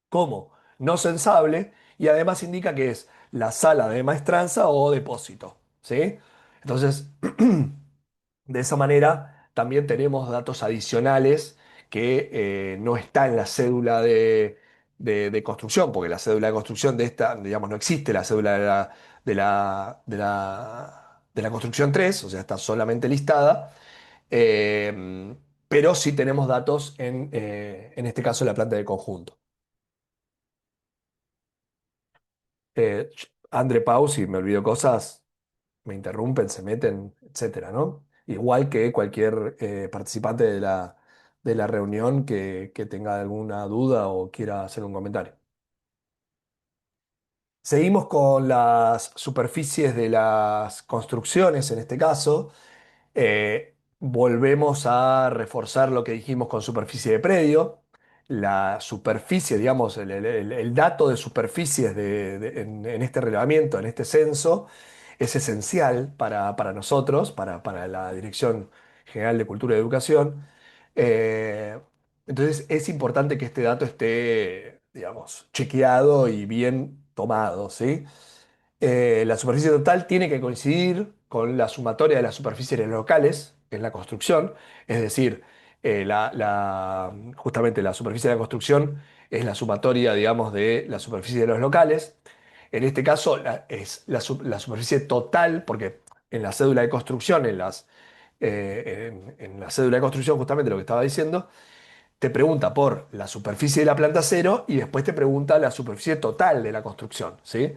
como no censable y además indica que es la sala de maestranza o depósito, ¿sí? Entonces, de esa manera también tenemos datos adicionales que no está en la cédula de construcción, porque la cédula de construcción de esta, digamos, no existe la cédula de la construcción 3, o sea, está solamente listada, pero sí tenemos datos en este caso, en la planta de conjunto. Andre Pau, si me olvido cosas, me interrumpen, se meten, etcétera, ¿no? Igual que cualquier participante de la reunión que tenga alguna duda o quiera hacer un comentario. Seguimos con las superficies de las construcciones, en este caso. Volvemos a reforzar lo que dijimos con superficie de predio. La superficie, digamos, el dato de superficies en este relevamiento, en este censo, es esencial para nosotros, para la Dirección General de Cultura y Educación. Eh, entonces es importante que este dato esté, digamos, chequeado y bien tomado, ¿sí? La superficie total tiene que coincidir con la sumatoria de las superficies locales en la construcción, es decir, justamente la superficie de la construcción es la sumatoria, digamos, de la superficie de los locales. En este caso es la superficie total, porque en la cédula de construcción, en la cédula de construcción, justamente lo que estaba diciendo, te pregunta por la superficie de la planta cero y después te pregunta la superficie total de la construcción, ¿sí?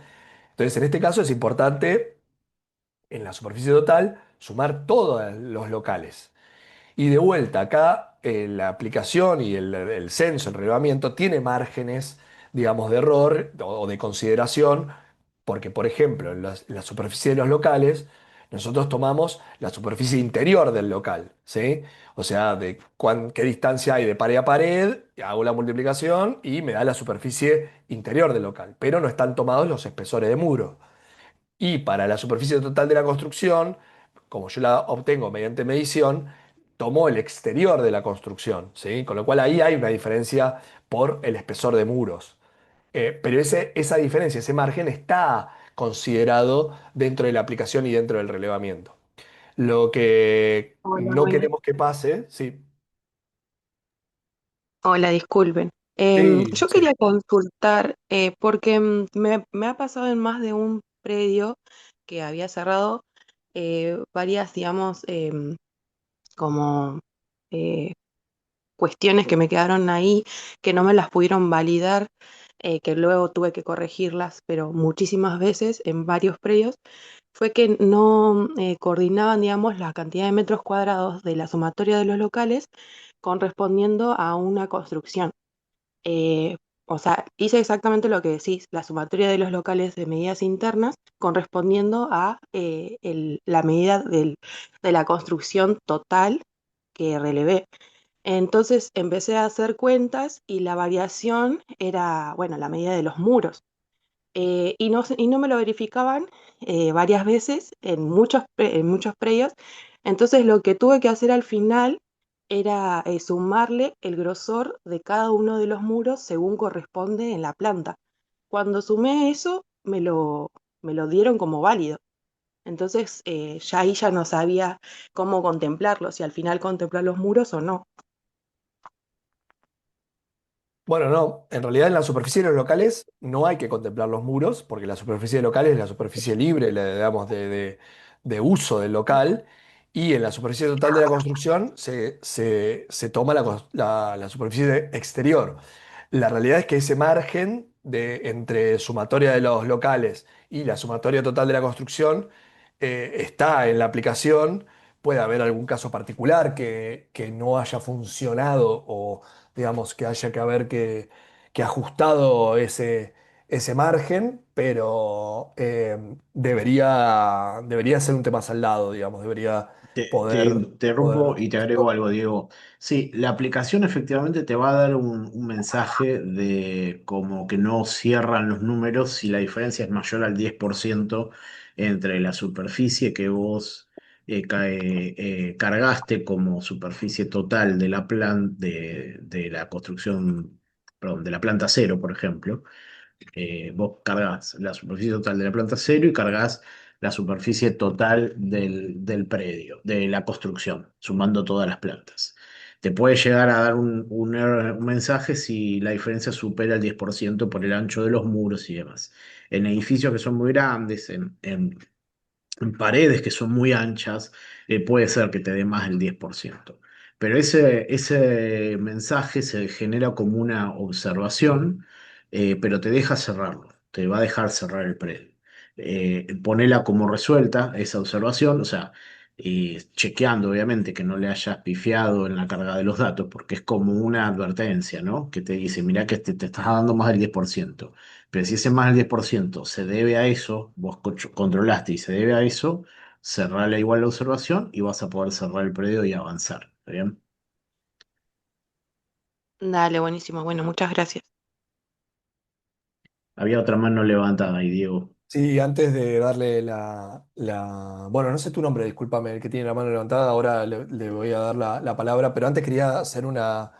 Entonces, en este caso es importante, en la superficie total, sumar todos los locales. Y de vuelta, acá la aplicación y el censo, el relevamiento, tiene márgenes, digamos, de error o de consideración, porque, por ejemplo, en la superficie de los locales, nosotros tomamos la superficie interior del local, ¿sí? O sea, de qué distancia hay de pared a pared, hago la multiplicación y me da la superficie interior del local, pero no están tomados los espesores de muro. Y para la superficie total de la construcción, como yo la obtengo mediante medición, tomo el exterior de la construcción, ¿sí? Con lo cual ahí hay una diferencia por el espesor de muros. Pero esa diferencia, ese margen está considerado dentro de la aplicación y dentro del relevamiento. Lo que Hola, no buenas. queremos que pase, sí, Hola, disculpen. sí, Yo sí. quería consultar, porque me ha pasado en más de un predio que había cerrado varias, digamos, como eh, cuestiones que me quedaron ahí, que no me las pudieron validar, que luego tuve que corregirlas, pero muchísimas veces en varios predios, fue que no coordinaban, digamos, la cantidad de metros cuadrados de la sumatoria de los locales correspondiendo a una construcción. Eh, O sea, hice exactamente lo que decís, la sumatoria de los locales de medidas internas correspondiendo a la medida de la construcción total que relevé. Entonces empecé a hacer cuentas y la variación era, bueno, la medida de los muros. Y no me lo verificaban varias veces en muchos predios. Entonces lo que tuve que hacer al final era sumarle el grosor de cada uno de los muros según corresponde en la planta. Cuando sumé eso, me lo dieron como válido. Entonces ya ahí ya no sabía cómo contemplarlo, si al final contemplar los muros o no. Bueno, no, en realidad en la superficie de los locales no hay que contemplar los muros, porque la superficie de locales es la superficie libre, digamos, de uso del local, y en la superficie total de la construcción se toma la superficie exterior. La realidad es que ese margen entre sumatoria de los locales y la sumatoria total de la construcción está en la aplicación. Puede haber algún caso particular que no haya funcionado o digamos que haya que haber que ajustado ese margen, pero debería ser un tema saldado, digamos, debería Te poder interrumpo y te agrego algo, Diego. Sí, la aplicación efectivamente te va a dar un mensaje de como que no cierran los números si la diferencia es mayor al 10% entre la superficie que vos cargaste como superficie total de de la construcción, perdón, de la planta cero, por ejemplo. Vos cargas la superficie total de la planta cero y cargas la superficie total del predio, de la construcción, sumando todas las plantas. Te puede llegar a dar un mensaje si la diferencia supera el 10% por el ancho de los muros y demás. En edificios que son muy grandes, en paredes que son muy anchas, puede ser que te dé más del 10%. Pero ese mensaje se genera como una observación, pero te deja cerrarlo, te va a dejar cerrar el predio. Ponela como resuelta esa observación, o sea, chequeando obviamente que no le hayas pifiado en la carga de los datos, porque es como una advertencia, ¿no? Que te dice, mira que te estás dando más del 10%. Pero si ese más del 10% se debe a eso, vos controlaste y se debe a eso, cerrale igual la observación y vas a poder cerrar el predio y avanzar. ¿Está bien? Dale, buenísimo. Bueno, muchas gracias. Había otra mano levantada ahí, Diego. Sí, antes de darle bueno, no sé tu nombre, discúlpame, el que tiene la mano levantada, ahora le voy a dar la palabra, pero antes quería hacer una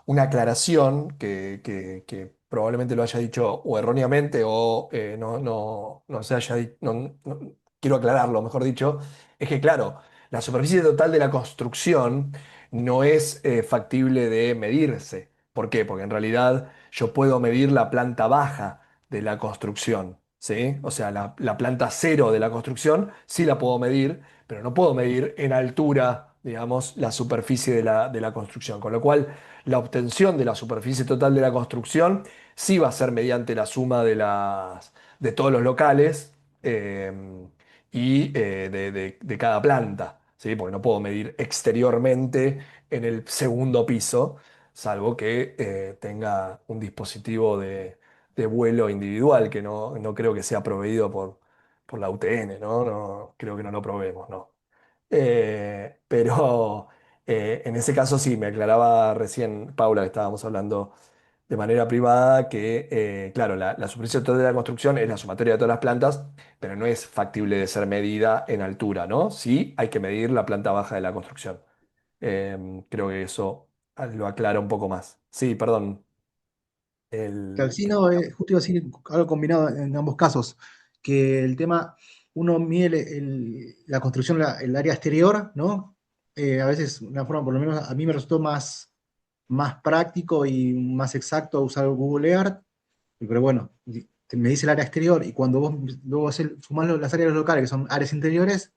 aclaración que probablemente lo haya dicho o erróneamente o no se haya quiero aclararlo, mejor dicho, es que claro, la superficie total de la construcción no es factible de medirse. ¿Por qué? Porque en realidad yo puedo medir la planta baja de la construcción, ¿sí? O sea, la planta cero de la construcción sí la puedo medir, pero no puedo medir en altura, digamos, la superficie de la construcción. Con lo cual, la obtención de la superficie total de la construcción sí va a ser mediante la suma de todos los locales y de cada planta, ¿sí? Porque no puedo medir exteriormente en el segundo piso, salvo que tenga un dispositivo de vuelo individual, que no creo que sea proveído por la UTN, ¿no? No, creo que no lo probemos, ¿no? Pero en ese caso sí, me aclaraba recién Paula que estábamos hablando de manera privada que, claro, la superficie total de la construcción es la sumatoria de todas las plantas, pero no es factible de ser medida en altura, ¿no? Sí, hay que medir la planta baja de la construcción. Creo que eso lo aclara un poco más. Sí, perdón. Claro, El, sí, no, justo iba a decir algo combinado en ambos casos, que el tema, uno mide la construcción, el área exterior, ¿no? A veces, una forma, por lo menos a mí me resultó más práctico y más exacto usar Google Earth, pero bueno, me dice el área exterior y cuando vos luego sumás las áreas locales, que son áreas interiores,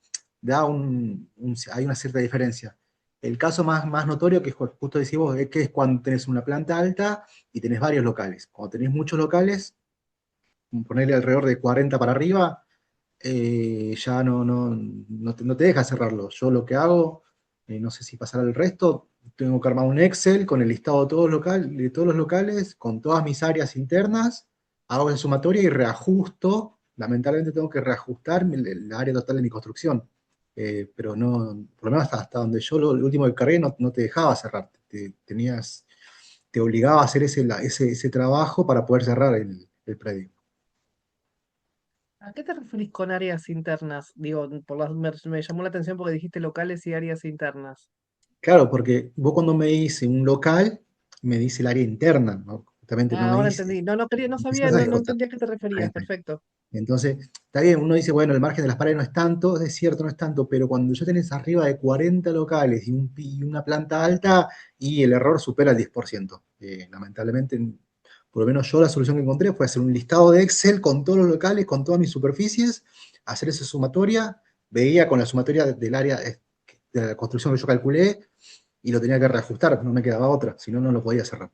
hay una cierta diferencia. El caso más notorio, que justo decís vos, es que es cuando tenés una planta alta y tenés varios locales. Cuando tenés muchos locales, ponerle alrededor de 40 para arriba, ya no te deja cerrarlo. Yo lo que hago no sé si pasará el resto. Tengo que armar un Excel con el listado de todos los locales, con todas mis áreas internas, hago la sumatoria y reajusto. Lamentablemente tengo que reajustar el área total de mi construcción. Pero no, por lo menos hasta donde yo lo último que cargué no te dejaba cerrar. Te obligaba a hacer ese trabajo para poder cerrar el predio. ¿A qué te referís con áreas internas? Digo, me llamó la atención porque dijiste locales y áreas internas. Claro, porque vos cuando me dice un local, me dice el área interna, ¿no? Justamente no Ah, me ahora dice. entendí. No quería, no sabía, Empezás a no desglosar. entendía a qué te Ahí referías. está. Perfecto. Entonces, está bien, uno dice, bueno, el margen de las paredes no es tanto, es cierto, no es tanto, pero cuando ya tenés arriba de 40 locales y una planta alta, y el error supera el 10%. Lamentablemente, por lo menos yo la solución que encontré fue hacer un listado de Excel con todos los locales, con todas mis superficies, hacer esa sumatoria, veía con la sumatoria del área de la construcción que yo calculé, y lo tenía que reajustar, no me quedaba otra, si no, no lo podía cerrar.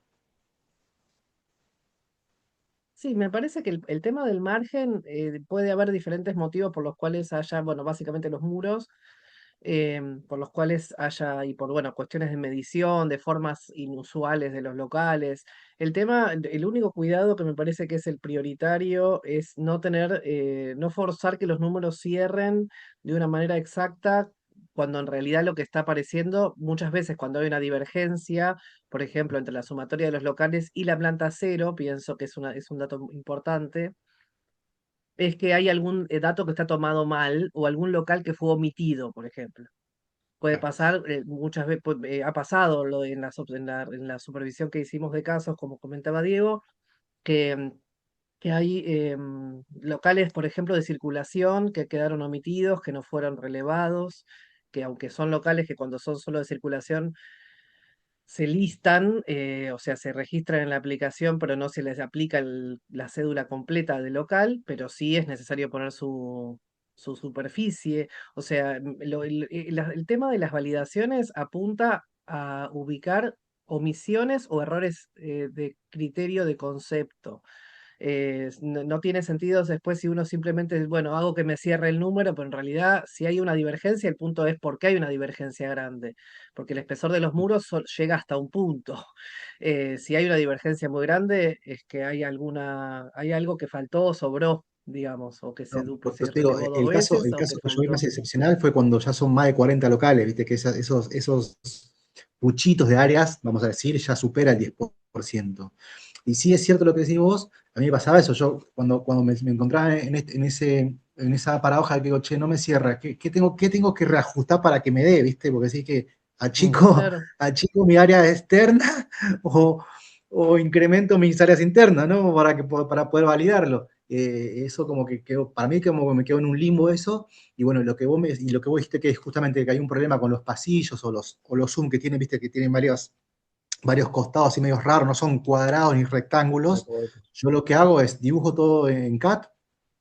Sí, me parece que el tema del margen puede haber diferentes motivos por los cuales haya, bueno, básicamente los muros, por los cuales haya, y por, bueno, cuestiones de medición, de formas inusuales de los locales. El tema, el único cuidado que me parece que es el prioritario es no tener, no forzar que los números cierren de una manera exacta, cuando en realidad lo que está apareciendo, muchas veces cuando hay una divergencia, por ejemplo, entre la sumatoria de los locales y la planta cero, pienso que es un dato importante, es que hay algún dato que está tomado mal o algún local que fue omitido, por ejemplo. Puede pasar, muchas veces ha pasado en en la supervisión que hicimos de casos, como comentaba Diego, que, que hay locales, por ejemplo, de circulación que quedaron omitidos, que no fueron relevados, que aunque son locales que cuando son solo de circulación se listan, o sea, se registran en la aplicación, pero no se les aplica la cédula completa del local, pero sí es necesario poner su superficie. O sea, el tema de las validaciones apunta a ubicar omisiones o errores de criterio de concepto. No tiene sentido después si uno simplemente, bueno, hago que me cierre el número, pero en realidad si hay una divergencia, el punto es por qué hay una divergencia grande, porque el espesor de los muros llega hasta un punto. Si hay una divergencia muy grande, es que hay algo que faltó o sobró, digamos, o que No, se pues te digo, relevó dos el veces o que caso que yo vi más faltó. excepcional fue cuando ya son más de 40 locales, viste que esos puchitos de áreas, vamos a decir, ya supera el 10%. Y sí es cierto lo que decís vos, a mí me pasaba eso, yo cuando me encontraba en esa paradoja que digo, che, no me cierra, qué tengo que reajustar para que me dé, viste? Porque sí que Mm, Claro, achico mi área externa o, o incremento mis áreas internas, ¿no? Para poder validarlo. Eso como que quedó, para mí como que me quedó en un limbo eso, y bueno, lo que vos dijiste que es justamente que hay un problema con los pasillos o los Zoom que tienen, viste, que tienen varios costados y medios raros, no son cuadrados ni rectángulos. Yo lo que hago es dibujo todo en CAD,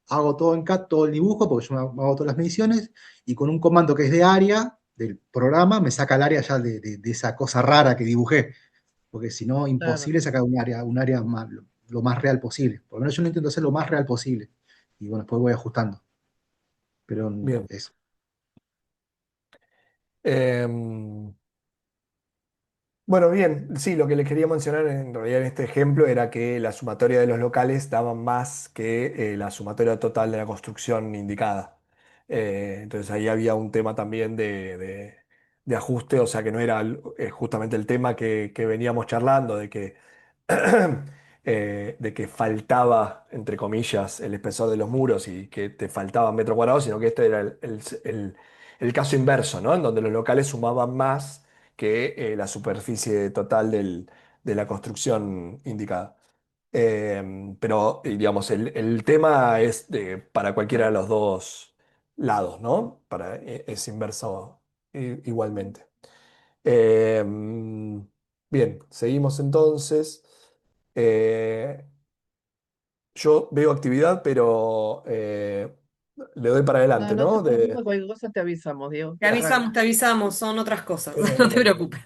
hago todo en CAD, todo el dibujo, porque yo hago todas las mediciones, y con un comando que es de área del programa, me saca el área ya de esa cosa rara que dibujé, porque si no, claro. imposible sacar un área lo más real posible. Por lo menos yo lo intento hacer lo más real posible. Y bueno, después voy ajustando. Pero bien. eso. Em, Bueno, bien, sí, lo que les quería mencionar en realidad en este ejemplo era que la sumatoria de los locales daba más que la sumatoria total de la construcción indicada. Entonces ahí había un tema también de ajuste, o sea que no era justamente el tema que veníamos charlando, de que faltaba, entre comillas, el espesor de los muros y que te faltaban metros cuadrados, sino que este era el caso inverso, ¿no? En donde los locales sumaban más que la superficie total de la construcción indicada. Pero, digamos, el tema es para cualquiera de los dos lados, ¿no? Es inverso igualmente. Bien, seguimos entonces. Eh, yo veo actividad, pero le doy para No, adelante, no te ¿no? preocupes, cualquier cosa te avisamos, Diego. Arranca. Te avisamos, son otras cosas, no te Eh, preocupes.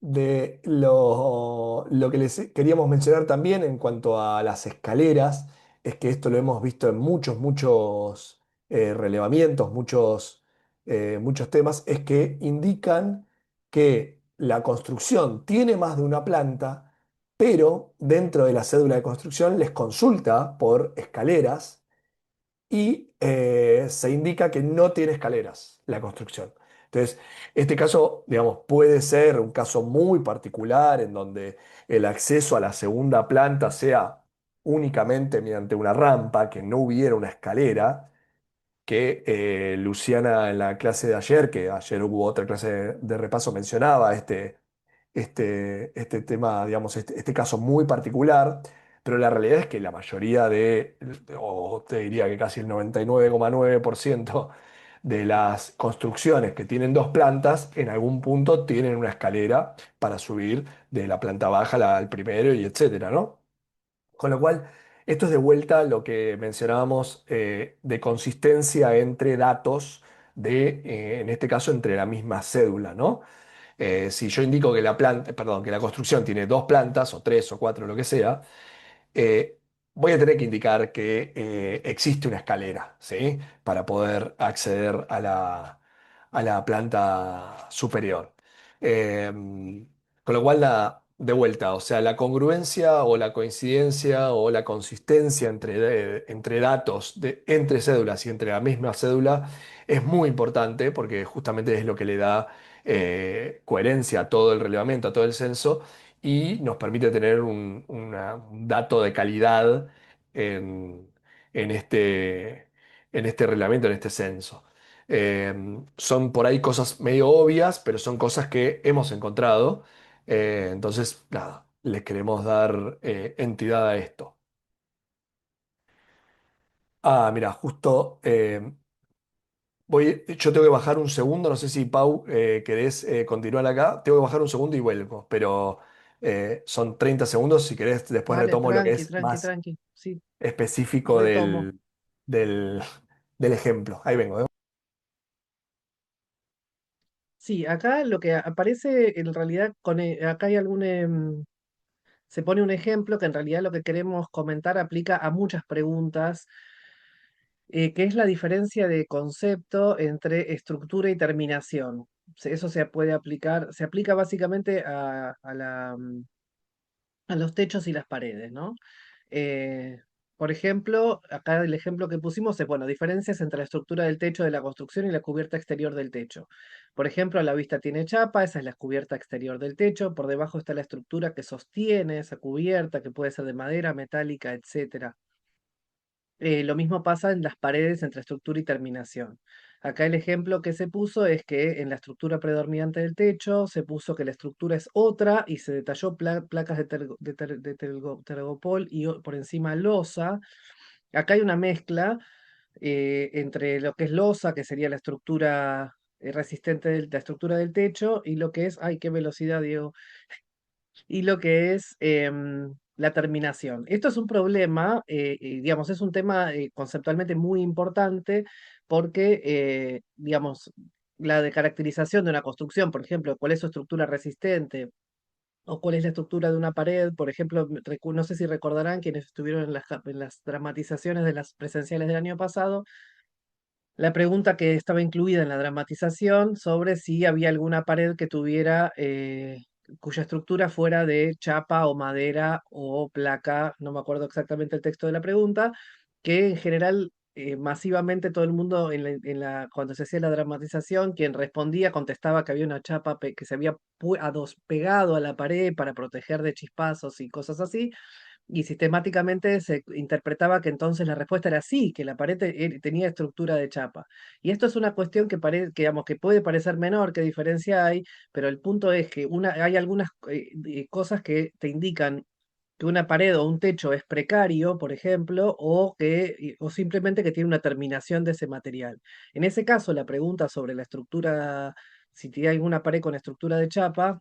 de lo que les queríamos mencionar también en cuanto a las escaleras, es que esto lo hemos visto en muchos relevamientos, muchos muchos temas, es que indican que la construcción tiene más de una planta, pero dentro de la cédula de construcción les consulta por escaleras y se indica que no tiene escaleras la construcción. Entonces, este caso, digamos, puede ser un caso muy particular en donde el acceso a la segunda planta sea únicamente mediante una rampa, que no hubiera una escalera, que Luciana en la clase de ayer, que ayer hubo otra clase de repaso, mencionaba este tema, digamos, este caso muy particular, pero la realidad es que la mayoría o te diría que casi el 99,9% de las construcciones que tienen dos plantas, en algún punto tienen una escalera para subir de la planta baja al primero y etcétera, ¿no? Con lo cual, esto es de vuelta lo que mencionábamos de consistencia entre datos en este caso, entre la misma cédula, ¿no? Si yo indico que perdón, que la construcción tiene dos plantas, o tres, o cuatro, lo que sea, eh, voy a tener que indicar que existe una escalera, ¿sí? Para poder acceder a la planta superior. Con lo cual, de vuelta, o sea, la congruencia o la coincidencia o la consistencia entre datos, entre cédulas y entre la misma cédula es muy importante porque justamente es lo que le da coherencia a todo el relevamiento, a todo el censo y nos permite tener un dato de calidad en, en este, en este reglamento, en este censo. Son por ahí cosas medio obvias, pero son cosas que hemos encontrado. Entonces, nada, les queremos dar entidad a esto. Mira, justo yo tengo que bajar un segundo, no sé si Pau querés continuar acá, tengo que bajar un segundo y vuelvo, pero son 30 segundos, si querés después Dale, retomo lo que tranqui, es tranqui, más tranqui. Sí, específico retomo. del, del ejemplo. Ahí vengo, ¿eh? Sí, acá lo que aparece en realidad, acá hay se pone un ejemplo que en realidad lo que queremos comentar aplica a muchas preguntas, que es la diferencia de concepto entre estructura y terminación. Eso se puede aplicar, se aplica básicamente a los techos y las paredes, ¿no? Eh, por ejemplo, acá el ejemplo que pusimos es, bueno, diferencias entre la estructura del techo de la construcción y la cubierta exterior del techo. Por ejemplo, la vista tiene chapa, esa es la cubierta exterior del techo, por debajo está la estructura que sostiene esa cubierta, que puede ser de madera, metálica, etcétera. Lo mismo pasa en las paredes entre estructura y terminación. Acá el ejemplo que se puso es que en la estructura predominante del techo se puso que la estructura es otra y se detalló placas de por encima losa. Acá hay una mezcla entre lo que es losa, que sería la estructura resistente de la estructura del techo, y lo que es, ay, qué velocidad, Diego, y lo que es la terminación. Esto es un problema, digamos, es un tema conceptualmente muy importante porque, digamos, la de caracterización de una construcción, por ejemplo, cuál es su estructura resistente o cuál es la estructura de una pared, por ejemplo, no sé si recordarán quienes estuvieron en en las dramatizaciones de las presenciales del año pasado, la pregunta que estaba incluida en la dramatización sobre si había alguna pared que tuviera, cuya estructura fuera de chapa o madera o placa, no me acuerdo exactamente el texto de la pregunta, que en general, masivamente todo el mundo cuando se hacía la dramatización, quien respondía contestaba que había una chapa que se había pegado a la pared para proteger de chispazos y cosas así, y sistemáticamente se interpretaba que entonces la respuesta era sí, que la pared tenía estructura de chapa. Y esto es una cuestión digamos, que puede parecer menor, qué diferencia hay, pero el punto es que hay algunas cosas que te indican que una pared o un techo es precario, por ejemplo, o simplemente que tiene una terminación de ese material. En ese caso, la pregunta sobre la estructura, si tiene alguna pared con estructura de chapa,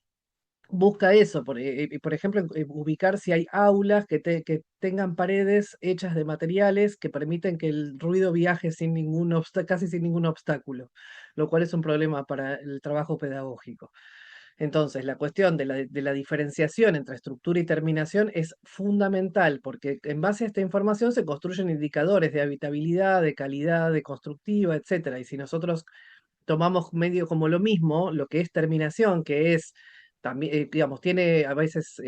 busca eso, por ejemplo, ubicar si hay aulas que tengan paredes hechas de materiales que permiten que el ruido viaje sin casi sin ningún obstáculo, lo cual es un problema para el trabajo pedagógico. Entonces, la cuestión de la diferenciación entre estructura y terminación es fundamental porque en base a esta información se construyen indicadores de habitabilidad, de calidad, de constructiva, etcétera. Y si nosotros tomamos medio como lo mismo, lo que es terminación, que es también, digamos, tiene a veces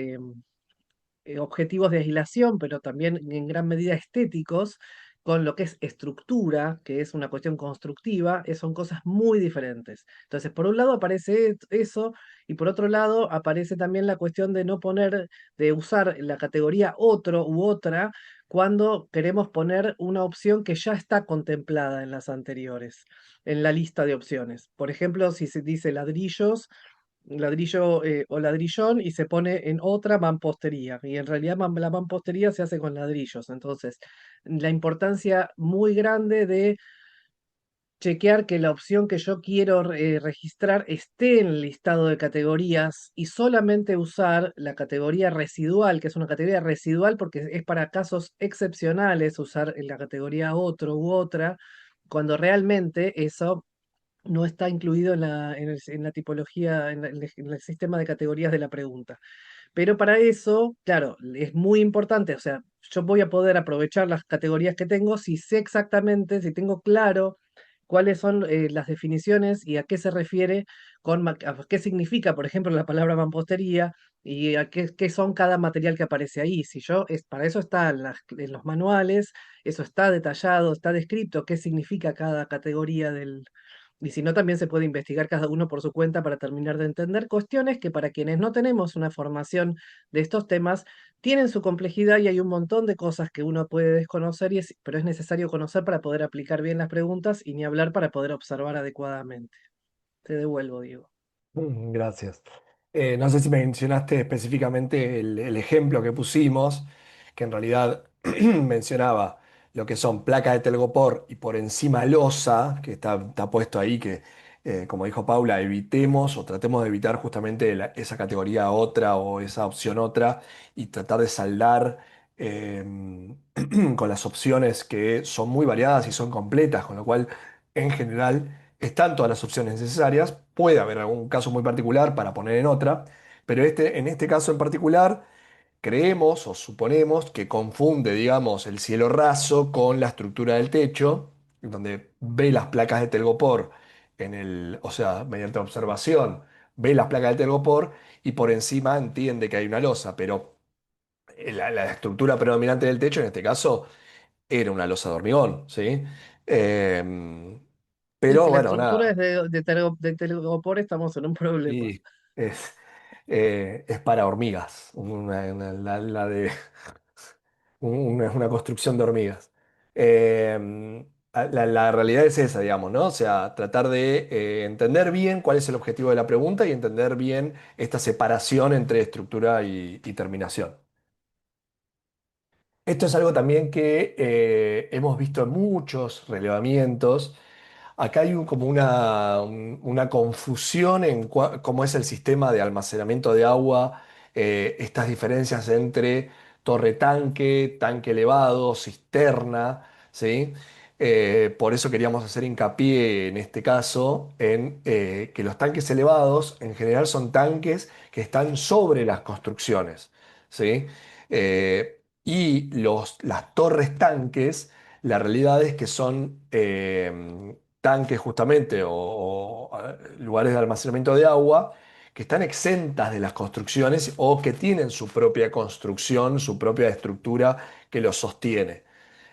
objetivos de aislación, pero también en gran medida estéticos, con lo que es estructura, que es una cuestión constructiva, son cosas muy diferentes. Entonces, por un lado aparece eso, y por otro lado aparece también la cuestión de no poner, de usar la categoría otro u otra cuando queremos poner una opción que ya está contemplada en las anteriores, en la lista de opciones. Por ejemplo, si se dice ladrillos, ladrillo o ladrillón, y se pone en otra mampostería. Y en realidad la mampostería se hace con ladrillos. Entonces, la importancia muy grande de chequear que la opción que yo quiero registrar esté en el listado de categorías y solamente usar la categoría residual, que es una categoría residual porque es para casos excepcionales usar la categoría otro u otra, cuando realmente eso no está incluido en la tipología, en el sistema de categorías de la pregunta. Pero para eso, claro, es muy importante, o sea, yo voy a poder aprovechar las categorías que tengo si sé exactamente, si tengo claro cuáles son las definiciones y a qué se refiere a qué significa, por ejemplo, la palabra mampostería y a qué son cada material que aparece ahí. Si yo, para eso está en los manuales, eso está detallado, está descrito qué significa cada categoría del. Y si no, también se puede investigar cada uno por su cuenta para terminar de entender cuestiones que para quienes no tenemos una formación de estos temas, tienen su complejidad y hay un montón de cosas que uno puede desconocer, pero es necesario conocer para poder aplicar bien las preguntas y ni hablar para poder observar adecuadamente. Te devuelvo, Diego. Gracias. No sé si mencionaste específicamente el ejemplo que pusimos, que en realidad mencionaba lo que son placas de telgopor y por encima losa, que está puesto ahí, que como dijo Paula, evitemos o tratemos de evitar justamente esa categoría otra o esa opción otra y tratar de saldar con las opciones que son muy variadas y son completas, con lo cual en general están todas las opciones necesarias. Puede haber algún caso muy particular para poner en otra, pero en este caso en particular creemos o suponemos que confunde, digamos, el cielo raso con la estructura del techo, donde ve las placas de telgopor o sea, mediante observación, ve las placas de telgopor y por encima entiende que hay una losa, pero la estructura predominante del techo en este caso era una losa de hormigón, ¿sí? Em, Y pero si la bueno, estructura es nada. de telgopor, estamos en un problema. Y es, es para hormigas, es una construcción de hormigas. La realidad es esa, digamos, ¿no? O sea, tratar de entender bien cuál es el objetivo de la pregunta y entender bien esta separación entre estructura y terminación. Esto es algo también que hemos visto en muchos relevamientos. Acá hay como una confusión en cómo es el sistema de almacenamiento de agua, estas diferencias entre torre tanque, tanque elevado, cisterna, ¿sí? Por eso queríamos hacer hincapié en este caso en que los tanques elevados en general son tanques que están sobre las construcciones, ¿sí? Y las torres tanques, la realidad es que son tanques justamente o lugares de almacenamiento de agua que están exentas de las construcciones o que tienen su propia construcción, su propia estructura que los sostiene.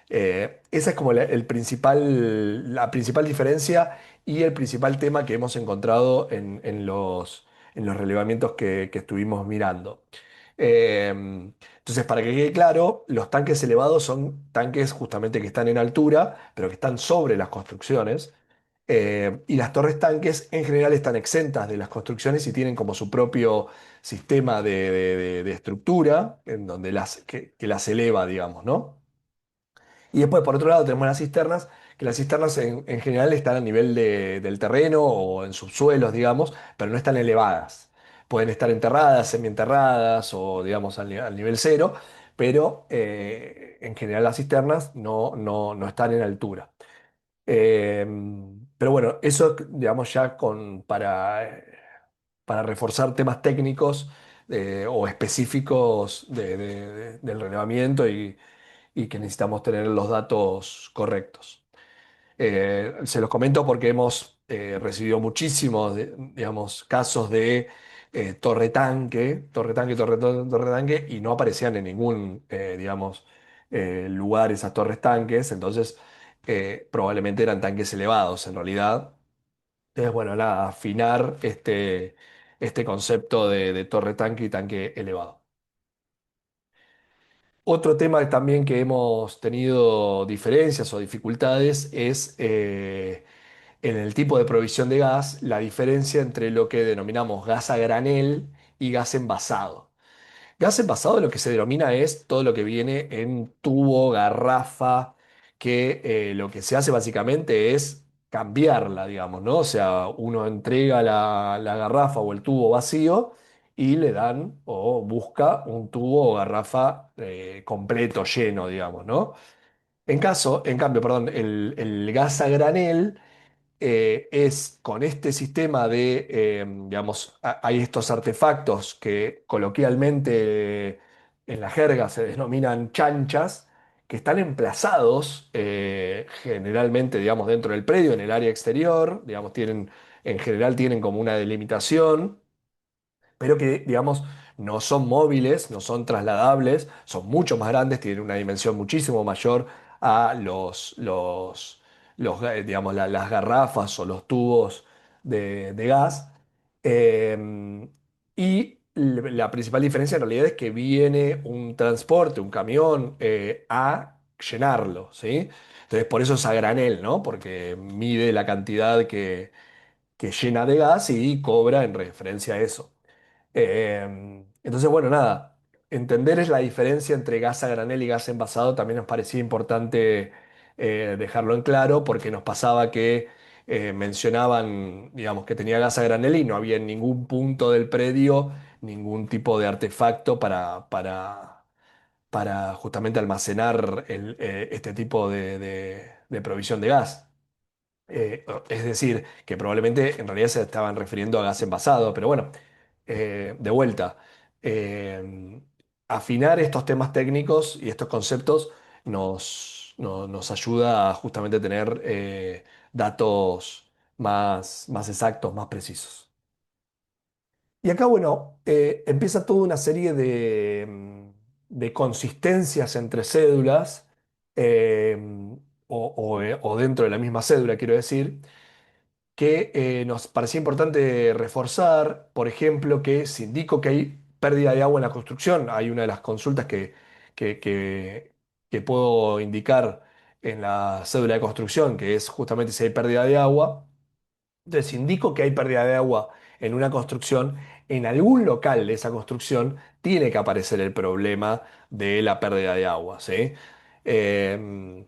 Esa es como la principal diferencia y el principal tema que hemos encontrado en los relevamientos que estuvimos mirando. Entonces, para que quede claro, los tanques elevados son tanques justamente que están en altura, pero que están sobre las construcciones. Y las torres tanques en general están exentas de las construcciones y tienen como su propio sistema de estructura en donde que las eleva, digamos, ¿no? Y después, por otro lado, tenemos las cisternas, que las cisternas en general están a nivel del terreno o en subsuelos, digamos, pero no están elevadas. Pueden estar enterradas, semienterradas o, digamos, al nivel cero, pero en general las cisternas no están en altura. Eh, pero bueno, eso, digamos, ya para reforzar temas técnicos o específicos del relevamiento y que necesitamos tener los datos correctos. Se los comento porque hemos recibió muchísimos, digamos, casos de torre tanque, y no aparecían en ningún, digamos, lugar esas torres tanques, entonces probablemente eran tanques elevados en realidad. Entonces, bueno, nada, afinar este concepto de torre tanque y tanque elevado. Otro tema también que hemos tenido diferencias o dificultades es en el tipo de provisión de gas, la diferencia entre lo que denominamos gas a granel y gas envasado. Gas envasado lo que se denomina es todo lo que viene en tubo, garrafa, que lo que se hace básicamente es cambiarla, digamos, ¿no? O sea, uno entrega la garrafa o el tubo vacío y le dan o busca un tubo o garrafa completo, lleno, digamos, ¿no? En cambio, perdón, el gas a granel es con este sistema de, digamos, hay estos artefactos que coloquialmente en la jerga se denominan chanchas, que están emplazados generalmente, digamos, dentro del predio, en el área exterior, digamos, en general tienen como una delimitación, pero que, digamos, no son móviles, no son trasladables, son mucho más grandes, tienen una dimensión muchísimo mayor a digamos, las garrafas o los tubos de gas. Eh, y la principal diferencia en realidad es que viene un transporte, un camión, a llenarlo, ¿sí? Entonces, por eso es a granel, ¿no? Porque mide la cantidad que llena de gas y cobra en referencia a eso. Entonces, bueno, nada, entender es la diferencia entre gas a granel y gas envasado también nos parecía importante dejarlo en claro porque nos pasaba que mencionaban, digamos, que tenía gas a granel y no había en ningún punto del predio ningún tipo de artefacto para justamente almacenar este tipo de provisión de gas. Es decir, que probablemente en realidad se estaban refiriendo a gas envasado, pero bueno, de vuelta, eh, afinar estos temas técnicos y estos conceptos nos ayuda a justamente tener datos más exactos, más precisos. Y acá, bueno, empieza toda una serie de consistencias entre cédulas, eh, o dentro de la misma cédula, quiero decir que nos parecía importante reforzar, por ejemplo, que si indico que hay pérdida de agua en la construcción, hay una de las consultas que, que- que puedo indicar en la cédula de construcción, que es justamente si hay pérdida de agua. Entonces, si indico que hay pérdida de agua en una construcción, en algún local de esa construcción tiene que aparecer el problema de la pérdida de agua, ¿sí? Eh,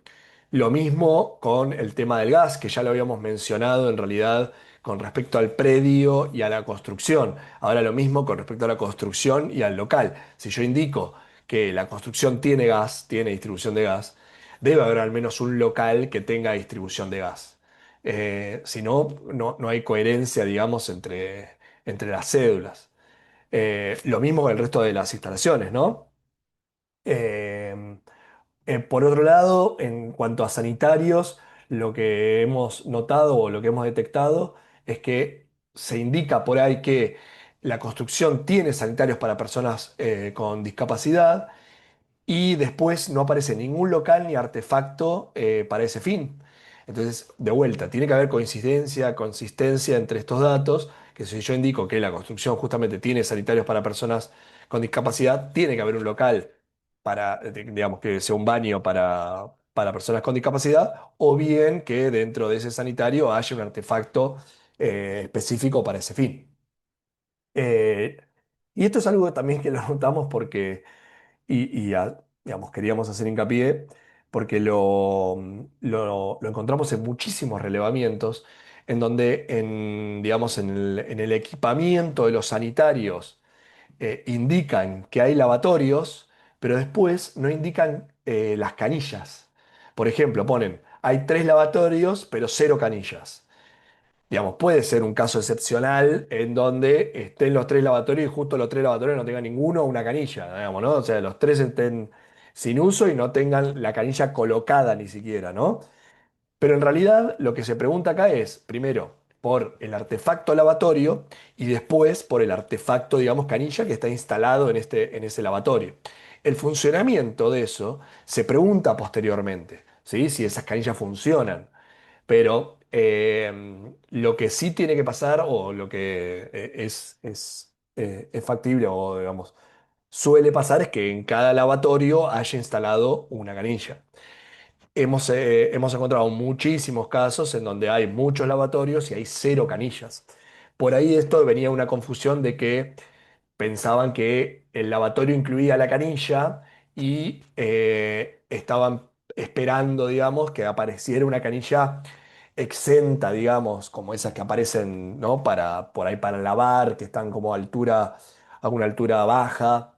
lo mismo con el tema del gas, que ya lo habíamos mencionado en realidad con respecto al predio y a la construcción. Ahora lo mismo con respecto a la construcción y al local. Si yo indico que la construcción tiene gas, tiene distribución de gas, debe haber al menos un local que tenga distribución de gas. Si no, no hay coherencia, digamos, entre las cédulas. Lo mismo con el resto de las instalaciones, ¿no? Eh, por otro lado, en cuanto a sanitarios, lo que hemos notado o lo que hemos detectado es que se indica por ahí que la construcción tiene sanitarios para personas con discapacidad y después no aparece ningún local ni artefacto para ese fin. Entonces, de vuelta, tiene que haber coincidencia, consistencia entre estos datos, que si yo indico que la construcción justamente tiene sanitarios para personas con discapacidad, tiene que haber un local para, digamos, que sea un baño para personas con discapacidad, o bien que dentro de ese sanitario haya un artefacto específico para ese fin. Eh, y esto es algo también que lo notamos porque digamos, queríamos hacer hincapié porque lo encontramos en muchísimos relevamientos, en donde digamos, en el equipamiento de los sanitarios indican que hay lavatorios, pero después no indican las canillas. Por ejemplo, ponen, hay 3 lavatorios, pero 0 canillas. Digamos, puede ser un caso excepcional en donde estén los 3 lavatorios y justo los 3 lavatorios no tengan ninguno una canilla, digamos, ¿no? O sea, los 3 estén sin uso y no tengan la canilla colocada ni siquiera, ¿no? Pero en realidad lo que se pregunta acá es, primero, por el artefacto lavatorio y después por el artefacto, digamos, canilla que está instalado en ese lavatorio. El funcionamiento de eso se pregunta posteriormente, ¿sí? Si esas canillas funcionan. Pero lo que sí tiene que pasar, o lo que es factible, o digamos, suele pasar, es que en cada lavatorio haya instalado una canilla. Hemos encontrado muchísimos casos en donde hay muchos lavatorios y hay cero canillas. Por ahí esto venía una confusión de que pensaban que el lavatorio incluía la canilla y estaban esperando, digamos, que apareciera una canilla exenta, digamos, como esas que aparecen, ¿no? Para, por ahí para lavar, que están como a una altura baja,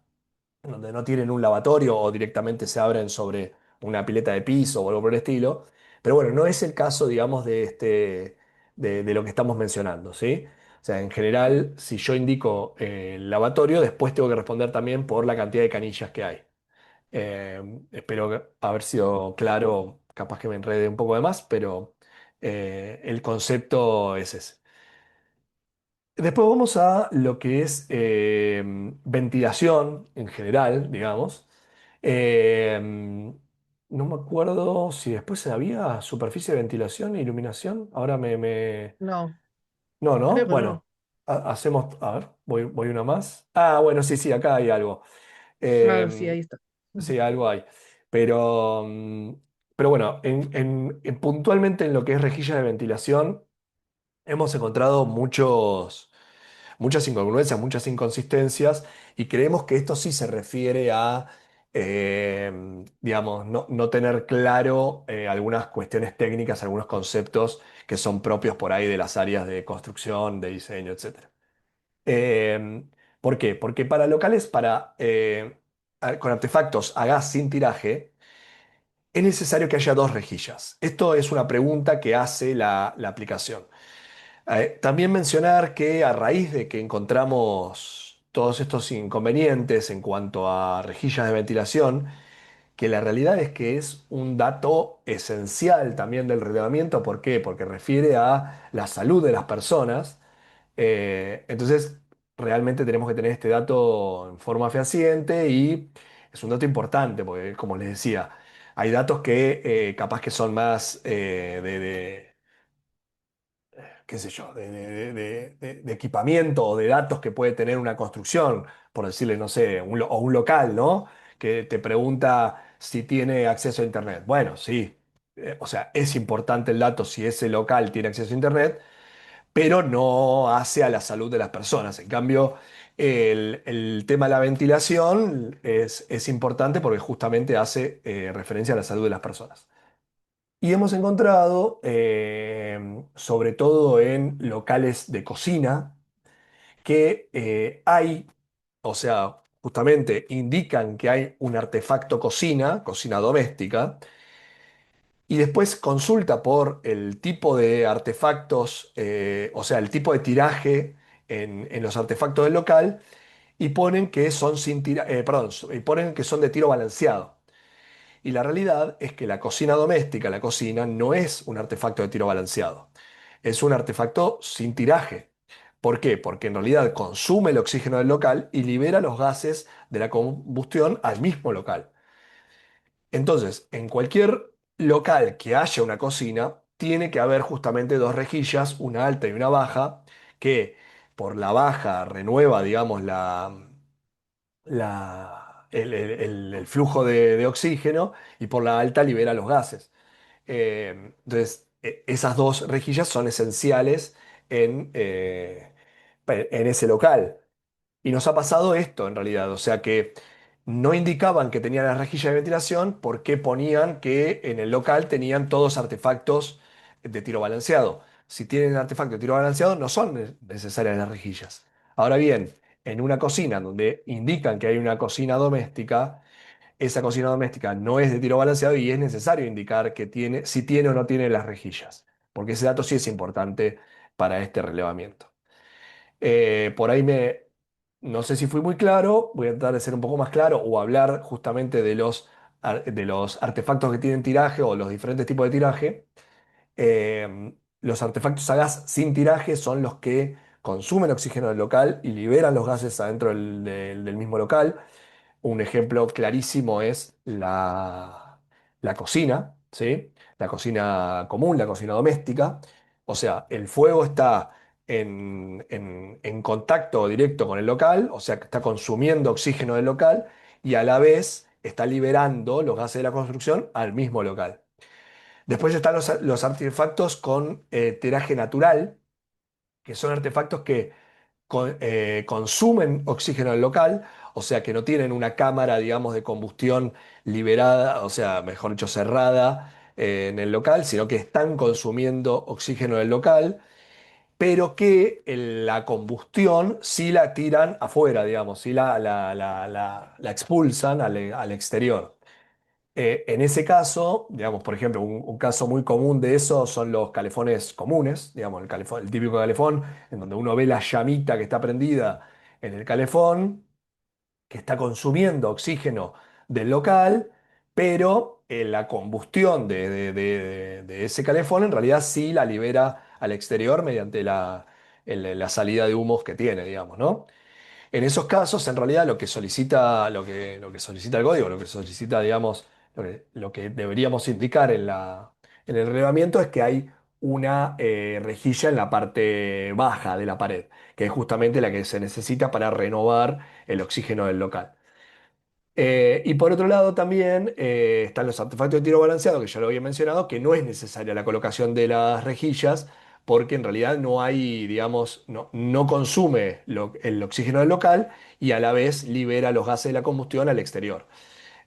donde no tienen un lavatorio o directamente se abren sobre una pileta de piso o algo por el estilo. Pero bueno, no es el caso, digamos, de lo que estamos mencionando, ¿sí? O sea, en general, si yo indico el lavatorio, después tengo que responder también por la cantidad de canillas que hay. Espero haber sido claro, capaz que me enrede un poco de más, pero el concepto es ese. Después vamos a lo que es ventilación en general, digamos. Eh, no me acuerdo si después había superficie de ventilación e iluminación. Ahora No, No, ¿no? creo que no. Bueno, hacemos... A ver, voy una más. Ah, bueno, sí, sí, acá hay algo. Ah, sí, Eh, ahí está. sí, algo hay. Pero, pero bueno, puntualmente en lo que es rejilla de ventilación, hemos encontrado muchas incongruencias, muchas inconsistencias, y creemos que esto sí se refiere a, digamos, no tener claro algunas cuestiones técnicas, algunos conceptos que son propios por ahí de las áreas de construcción, de diseño, etcétera. Eh, ¿Por qué? Porque para locales, con artefactos a gas sin tiraje, es necesario que haya dos rejillas. Esto es una pregunta que hace la aplicación. También mencionar que a raíz de que encontramos todos estos inconvenientes en cuanto a rejillas de ventilación, que la realidad es que es un dato esencial también del relevamiento. ¿Por qué? Porque refiere a la salud de las personas. Entonces, realmente tenemos que tener este dato en forma fehaciente y es un dato importante, porque como les decía, hay datos que capaz que son más qué sé yo, de equipamiento o de datos que puede tener una construcción, por decirle, no sé, o un local, ¿no? Que te pregunta si tiene acceso a Internet. Bueno, sí, o sea, es importante el dato si ese local tiene acceso a Internet, pero no hace a la salud de las personas. En cambio, el tema de la ventilación es importante porque justamente hace referencia a la salud de las personas. Y hemos encontrado, sobre todo en locales de cocina, que hay, o sea, justamente indican que hay un artefacto cocina, cocina doméstica, y después consulta por el tipo de artefactos, o sea, el tipo de tiraje en los artefactos del local, y ponen que son perdón, y ponen que son de tiro balanceado. Y la realidad es que la cocina doméstica, la cocina, no es un artefacto de tiro balanceado. Es un artefacto sin tiraje. ¿Por qué? Porque en realidad consume el oxígeno del local y libera los gases de la combustión al mismo local. Entonces, en cualquier local que haya una cocina, tiene que haber justamente dos rejillas, una alta y una baja, que por la baja renueva, digamos, el flujo de oxígeno y por la alta libera los gases. Entonces, esas dos rejillas son esenciales en ese local. Y nos ha pasado esto en realidad, o sea que no indicaban que tenían las rejillas de ventilación porque ponían que en el local tenían todos artefactos de tiro balanceado. Si tienen artefactos de tiro balanceado, no son necesarias las rejillas. Ahora bien, en una cocina donde indican que hay una cocina doméstica, esa cocina doméstica no es de tiro balanceado y es necesario indicar que tiene, si tiene o no tiene las rejillas, porque ese dato sí es importante para este relevamiento. Por ahí no sé si fui muy claro, voy a tratar de ser un poco más claro o hablar justamente de los artefactos que tienen tiraje o los diferentes tipos de tiraje. los artefactos a gas sin tiraje son los que consumen oxígeno del local y liberan los gases adentro del mismo local. Un ejemplo clarísimo es la cocina, ¿sí? La cocina común, la cocina doméstica. O sea, el fuego está en contacto directo con el local, o sea, que está consumiendo oxígeno del local y a la vez está liberando los gases de la construcción al mismo local. Después están los artefactos con tiraje natural, que son artefactos que consumen oxígeno del local, o sea que no tienen una cámara, digamos, de combustión liberada, o sea, mejor dicho, cerrada en el local, sino que están consumiendo oxígeno del local, pero que la combustión sí la tiran afuera, digamos, sí la expulsan al exterior. En ese caso, digamos, por ejemplo, un caso muy común de eso son los calefones comunes, digamos, el típico calefón, en donde uno ve la llamita que está prendida en el calefón, que está consumiendo oxígeno del local, pero la combustión de ese calefón en realidad sí la libera al exterior mediante la salida de humos que tiene, digamos, ¿no? En esos casos, en realidad, lo que solicita el código, lo que solicita, digamos, lo que deberíamos indicar en el relevamiento es que hay una rejilla en la parte baja de la pared, que es justamente la que se necesita para renovar el oxígeno del local. Y por otro lado también están los artefactos de tiro balanceado, que ya lo había mencionado, que no es necesaria la colocación de las rejillas, porque en realidad no hay, digamos, no consume el oxígeno del local y a la vez libera los gases de la combustión al exterior.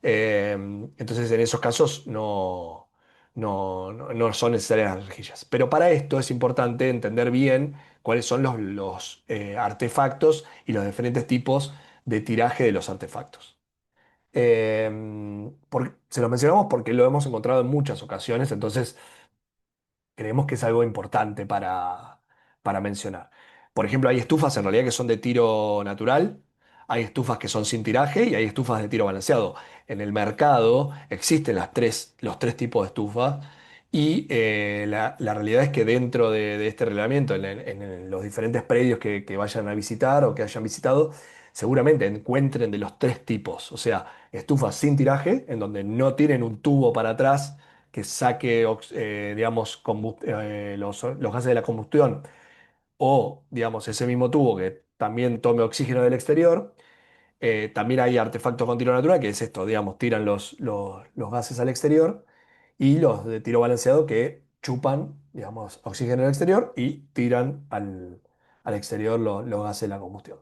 Eh, entonces en esos casos no son necesarias las rejillas. Pero para esto es importante entender bien cuáles son los artefactos y los diferentes tipos de tiraje de los artefactos. Se lo mencionamos porque lo hemos encontrado en muchas ocasiones, entonces creemos que es algo importante para mencionar. Por ejemplo, hay estufas en realidad que son de tiro natural, hay estufas que son sin tiraje y hay estufas de tiro balanceado. En el mercado existen los tres tipos de estufas y la realidad es que dentro de este reglamento, en los diferentes predios que vayan a visitar o que hayan visitado, seguramente encuentren de los tres tipos. O sea, estufas sin tiraje, en donde no tienen un tubo para atrás que saque, digamos, los gases de la combustión o, digamos, ese mismo tubo que también tome oxígeno del exterior. También hay artefactos con tiro natural, que es esto, digamos, tiran los gases al exterior y los de tiro balanceado que chupan, digamos, oxígeno del exterior y tiran al exterior los gases de la combustión.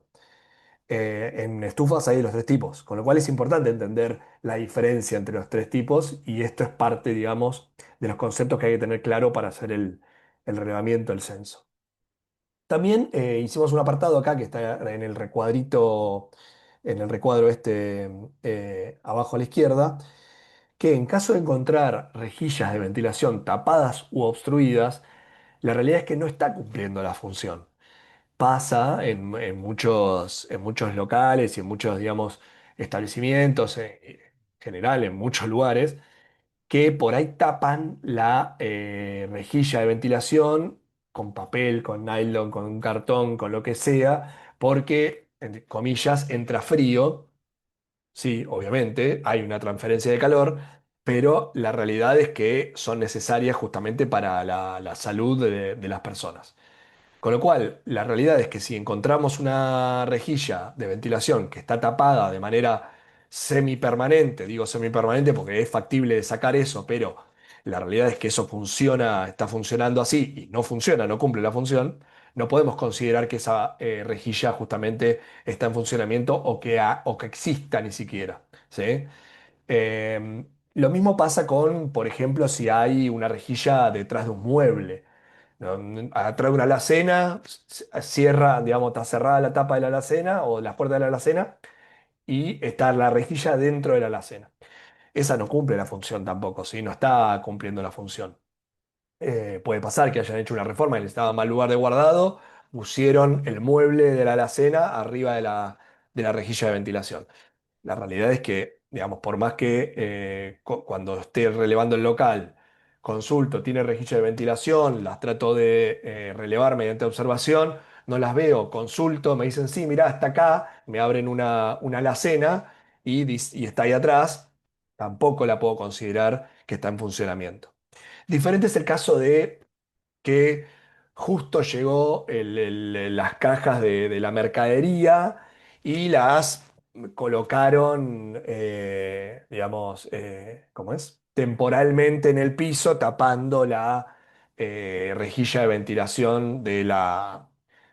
En estufas hay los tres tipos, con lo cual es importante entender la diferencia entre los tres tipos y esto es parte, digamos, de los conceptos que hay que tener claro para hacer el relevamiento del censo. También hicimos un apartado acá que está en el recuadro este abajo a la izquierda, que en caso de encontrar rejillas de ventilación tapadas u obstruidas, la realidad es que no está cumpliendo la función. Pasa en muchos locales y en muchos, digamos, establecimientos, en general en muchos lugares, que por ahí tapan la rejilla de ventilación con papel, con nylon, con un cartón, con lo que sea, porque, entre comillas, entra frío. Sí, obviamente, hay una transferencia de calor, pero la realidad es que son necesarias justamente para la salud de las personas. Con lo cual, la realidad es que si encontramos una rejilla de ventilación que está tapada de manera semipermanente, digo semipermanente porque es factible de sacar eso, pero la realidad es que eso funciona, está funcionando así y no funciona, no cumple la función, no podemos considerar que esa rejilla justamente está en funcionamiento o que exista ni siquiera, ¿sí? Lo mismo pasa con, por ejemplo, si hay una rejilla detrás de un mueble. ¿No? Atrás de una alacena, cierra, digamos, está cerrada la tapa de la alacena o las puertas de la alacena y está la rejilla dentro de la alacena. Esa no cumple la función tampoco, ¿sí? No está cumpliendo la función. Puede pasar que hayan hecho una reforma y necesitaba más lugar de guardado, pusieron el mueble de la alacena arriba de la rejilla de ventilación. La realidad es que, digamos, por más que cuando esté relevando el local consulto, tiene rejilla de ventilación, las trato de relevar mediante observación, no las veo, consulto, me dicen, sí, mirá, está acá, me abren una alacena y está ahí atrás, tampoco la puedo considerar que está en funcionamiento. Diferente es el caso de que justo llegó las cajas de la mercadería y las colocaron, digamos, ¿cómo es? Temporalmente en el piso, tapando la rejilla de ventilación de la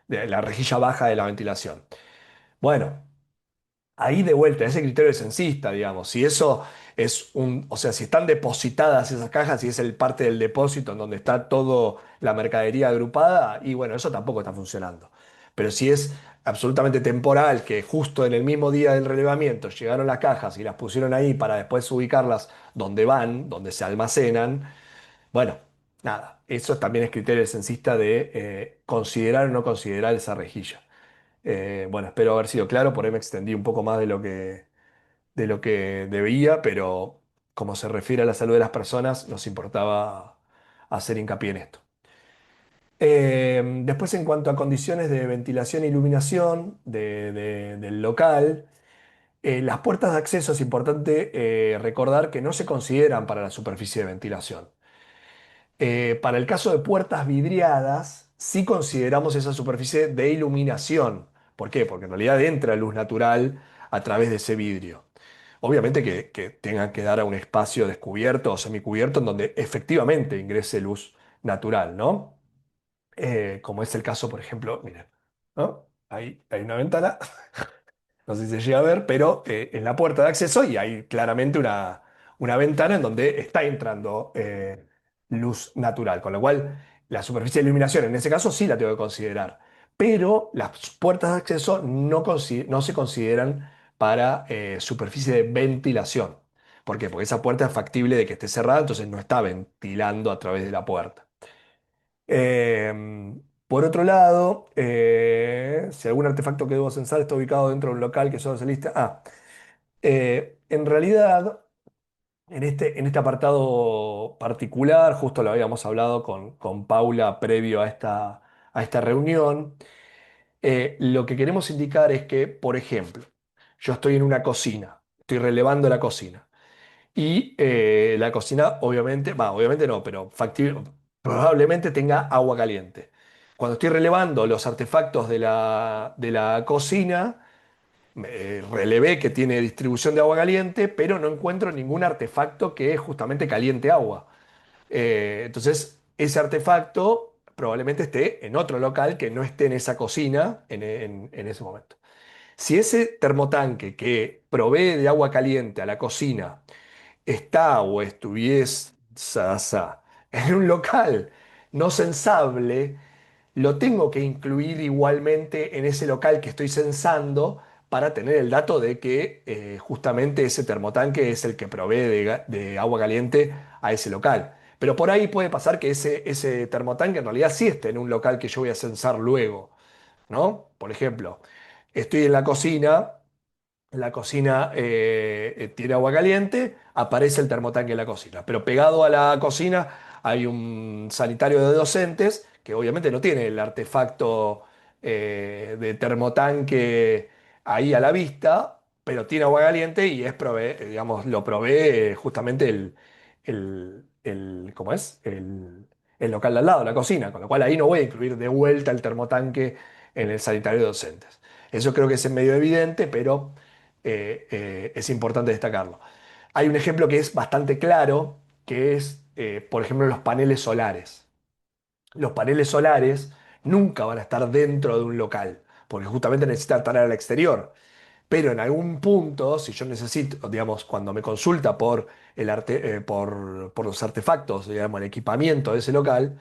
rejilla baja de la ventilación. Bueno. Ahí de vuelta, ese criterio es censista, digamos. Si eso es o sea, si están depositadas esas cajas y es el parte del depósito en donde está toda la mercadería agrupada, y bueno, eso tampoco está funcionando. Pero si es absolutamente temporal, que justo en el mismo día del relevamiento llegaron las cajas y las pusieron ahí para después ubicarlas donde van, donde se almacenan, bueno, nada, eso también es criterio censista de considerar o no considerar esa rejilla. Bueno, espero haber sido claro, por ahí me extendí un poco más de lo que debía, pero como se refiere a la salud de las personas, nos importaba hacer hincapié en esto. Después, en cuanto a condiciones de ventilación e iluminación del local, las puertas de acceso es importante recordar que no se consideran para la superficie de ventilación. Para el caso de puertas vidriadas, sí consideramos esa superficie de iluminación. ¿Por qué? Porque en realidad entra luz natural a través de ese vidrio. Obviamente que tengan que dar a un espacio descubierto o semicubierto en donde efectivamente ingrese luz natural, ¿no? Como es el caso, por ejemplo, miren, ¿no? Ahí hay una ventana. No sé si se llega a ver, pero en la puerta de acceso y hay claramente una ventana en donde está entrando luz natural, con lo cual la superficie de iluminación en ese caso sí la tengo que considerar, pero las puertas de acceso no se consideran para superficie de ventilación. ¿Por qué? Porque esa puerta es factible de que esté cerrada, entonces no está ventilando a través de la puerta. Por otro lado, si algún artefacto que debo censar está ubicado dentro de un local que solo se lista. En realidad, en este apartado particular, justo lo habíamos hablado con Paula previo a esta reunión, lo que queremos indicar es que, por ejemplo, yo estoy en una cocina, estoy relevando la cocina. Y la cocina, obviamente, obviamente no, pero probablemente tenga agua caliente. Cuando estoy relevando los artefactos de la cocina, relevé que tiene distribución de agua caliente, pero no encuentro ningún artefacto que justamente caliente agua. Entonces, ese artefacto probablemente esté en otro local que no esté en esa cocina en ese momento. Si ese termotanque que provee de agua caliente a la cocina está o estuviese en un local no censable, lo tengo que incluir igualmente en ese local que estoy censando para tener el dato de que justamente ese termotanque es el que provee de agua caliente a ese local. Pero por ahí puede pasar que ese termotanque en realidad sí esté en un local que yo voy a censar luego, ¿no? Por ejemplo, estoy en la cocina tiene agua caliente, aparece el termotanque en la cocina. Pero pegado a la cocina hay un sanitario de docentes que obviamente no tiene el artefacto de termotanque ahí a la vista, pero tiene agua caliente y digamos, lo provee justamente ¿cómo es? El local de al lado, la cocina, con lo cual ahí no voy a incluir de vuelta el termotanque en el sanitario de docentes. Eso creo que es medio evidente, pero es importante destacarlo. Hay un ejemplo que es bastante claro, que es, por ejemplo, los paneles solares. Los paneles solares nunca van a estar dentro de un local, porque justamente necesitan estar al exterior. Pero en algún punto, si yo necesito, digamos, cuando me consulta por los artefactos, digamos, el equipamiento de ese local,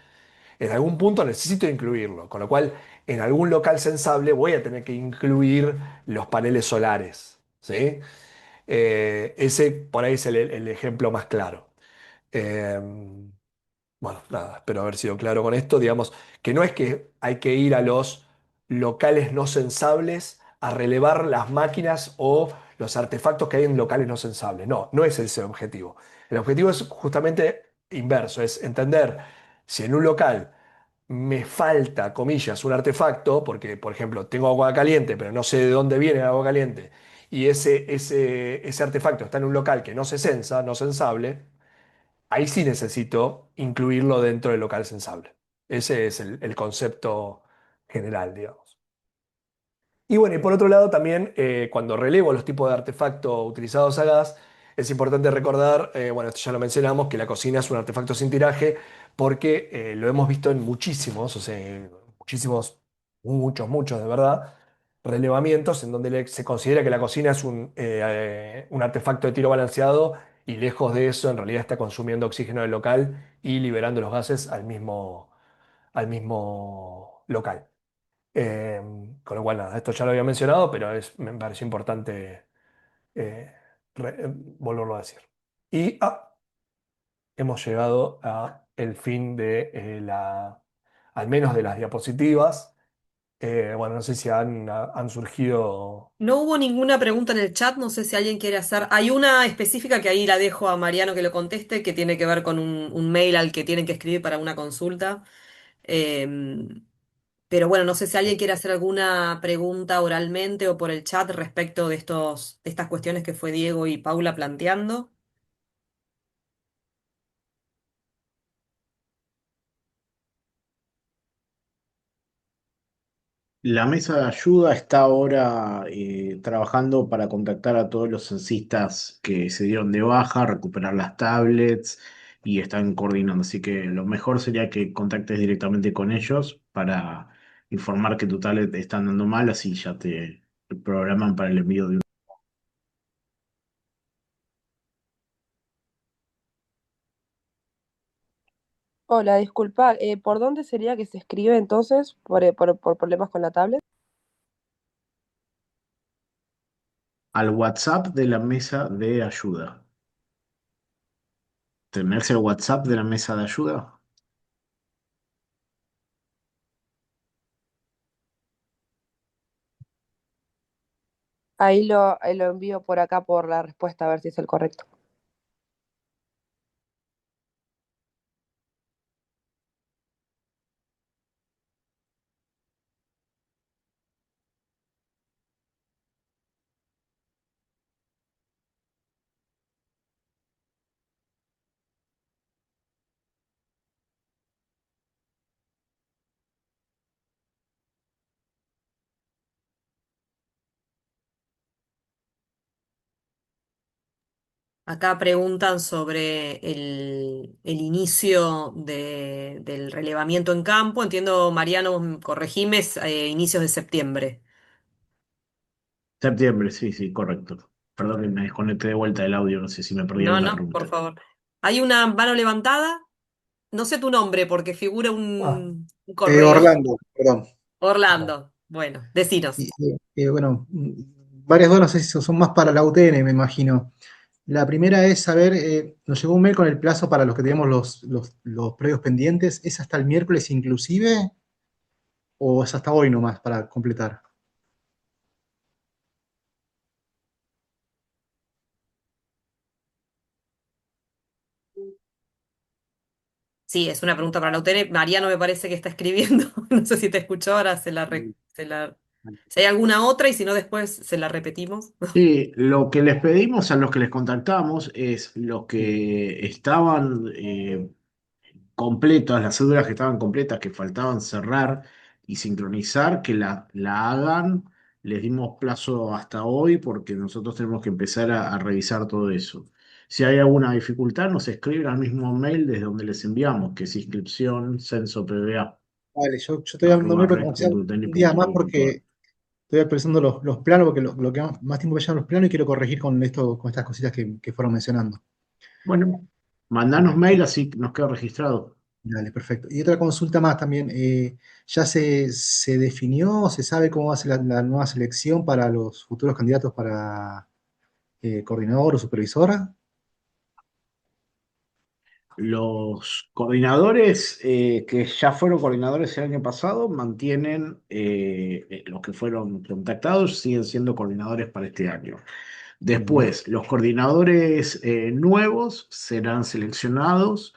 en algún punto necesito incluirlo, con lo cual en algún local sensable voy a tener que incluir los paneles solares, ¿sí? Ese por ahí es el ejemplo más claro. Eh, bueno, nada, espero haber sido claro con esto. Digamos que no es que hay que ir a los locales no sensables a relevar las máquinas o los artefactos que hay en locales no sensables. No, no es ese el objetivo. El objetivo es justamente inverso, es entender si en un local me falta, comillas, un artefacto, porque, por ejemplo, tengo agua caliente, pero no sé de dónde viene el agua caliente, y ese artefacto está en un local que no se censa, no censable, ahí sí necesito incluirlo dentro del local censable. Ese es el concepto general, digamos. Y bueno, y por otro lado también, cuando relevo los tipos de artefactos utilizados a gas, es importante recordar, bueno, esto ya lo mencionamos, que la cocina es un artefacto sin tiraje, porque lo hemos visto en muchísimos, o sea, en muchísimos, muchos de verdad, relevamientos en donde se considera que la cocina es un artefacto de tiro balanceado y lejos de eso, en realidad está consumiendo oxígeno del local y liberando los gases al mismo local. Eh, con lo cual, nada, esto ya lo había mencionado, pero me pareció importante eh, volverlo a decir. Y hemos llegado a el fin de al menos de las diapositivas. Bueno, no sé si han surgido. No hubo ninguna pregunta en el chat, no sé si alguien quiere hacer. Hay una específica que ahí la dejo a Mariano que lo conteste, que tiene que ver con un mail al que tienen que escribir para una consulta. Em, pero bueno, no sé si alguien quiere hacer alguna pregunta oralmente o por el chat respecto de estas cuestiones que fue Diego y Paula planteando. La mesa de ayuda está ahora trabajando para contactar a todos los censistas que se dieron de baja, recuperar las tablets y están coordinando. Así que lo mejor sería que contactes directamente con ellos para informar que tu tablet está andando mal, así ya te programan para el envío de un... Hola, disculpa, ¿por dónde sería que se escribe entonces? ¿Por problemas con la tablet? al WhatsApp de la mesa de ayuda. ¿Tenerse el WhatsApp de la mesa de ayuda? Ahí lo envío por acá por la respuesta a ver si es el correcto. Acá preguntan sobre el inicio del relevamiento en campo. Entiendo, Mariano, corregime, es, inicios de septiembre. Septiembre, sí, sí, correcto. Perdón que me desconecté de vuelta del audio, no sé si me No, perdieron la no, por pregunta. favor. Hay una mano levantada. No sé tu nombre porque figura Ah, un correo. Orlando, perdón. ajá. Orlando. Bueno, decinos. Bueno, varias dudas, no sé si son más para la UTN, me imagino. La primera es saber, nos llegó un mail con el plazo para los que tenemos los predios pendientes. ¿Es hasta el miércoles inclusive o es hasta hoy nomás para completar? Sí, es una pregunta para la UTN. Mariano me parece que está escribiendo. No sé si te escuchó ahora, si hay alguna otra y si no después se la repetimos. Sí, lo que les pedimos a los que les contactamos es los que estaban completas, las cédulas que estaban completas, que faltaban cerrar y sincronizar, que la hagan. Les dimos plazo hasta hoy porque nosotros tenemos que empezar a revisar todo eso. Si hay alguna dificultad, nos escriben al mismo mail desde donde les enviamos, que es inscripción censo PBA, Vale, yo estoy dando arroba mail, aunque sea un día más red.utn.edu.ar. porque estoy actualizando los planos, porque lo que más tiempo me llevan los planos y quiero corregir con esto, con estas cositas que fueron mencionando. Bueno, mandanos mail así nos queda registrado. Dale, perfecto. Y otra consulta más también. ¿Ya se definió, se sabe cómo va a ser la nueva selección para los futuros candidatos para coordinador o supervisora? Los coordinadores que ya fueron coordinadores el año pasado mantienen, los que fueron contactados siguen siendo coordinadores para este año. Bien. Después, los coordinadores nuevos serán seleccionados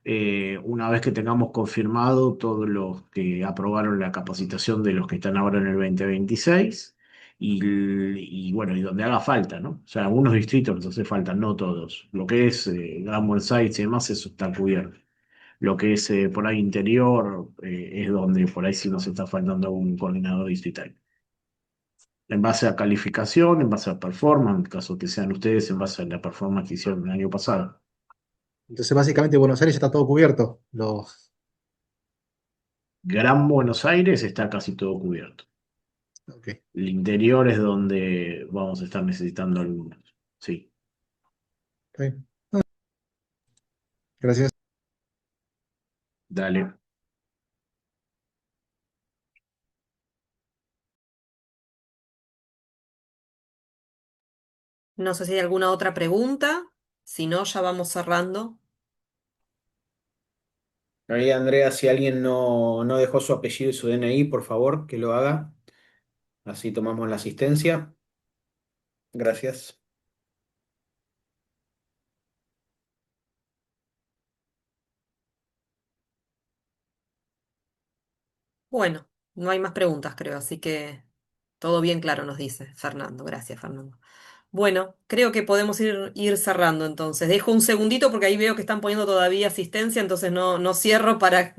Una vez que tengamos confirmado todos los que aprobaron la capacitación de los que están ahora en el 2026 y bueno, y donde haga falta, ¿no? O sea, algunos distritos nos hace falta, no todos. Lo que es Gran Buenos Aires y demás, eso está cubierto. Lo que es por ahí interior es donde por ahí sí nos está faltando un coordinador distrital. En base a calificación, en base a performance, en caso que sean ustedes, en base a la performance que hicieron el año pasado. Entonces, básicamente, Buenos Aires ya está todo cubierto. Gran Buenos Aires está casi todo cubierto. Ok, El interior es donde vamos a estar necesitando algunos. Sí, está bien. Gracias. dale. No sé si hay alguna otra pregunta. Si no, ya vamos cerrando. María Andrea, si alguien no dejó su apellido y su DNI, por favor, que lo haga. Así tomamos la asistencia. Gracias. Bueno, no hay más preguntas, creo, así que todo bien claro, nos dice Fernando. Gracias, Fernando. Bueno, creo que podemos ir cerrando entonces. Dejo un segundito porque ahí veo que están poniendo todavía asistencia, entonces no cierro para...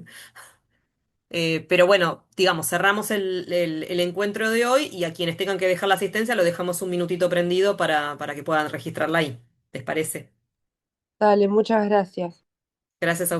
pero bueno, digamos, cerramos el encuentro de hoy y a quienes tengan que dejar la asistencia lo dejamos un minutito prendido para que puedan registrarla ahí. ¿Les parece? Dale, muchas gracias. Gracias a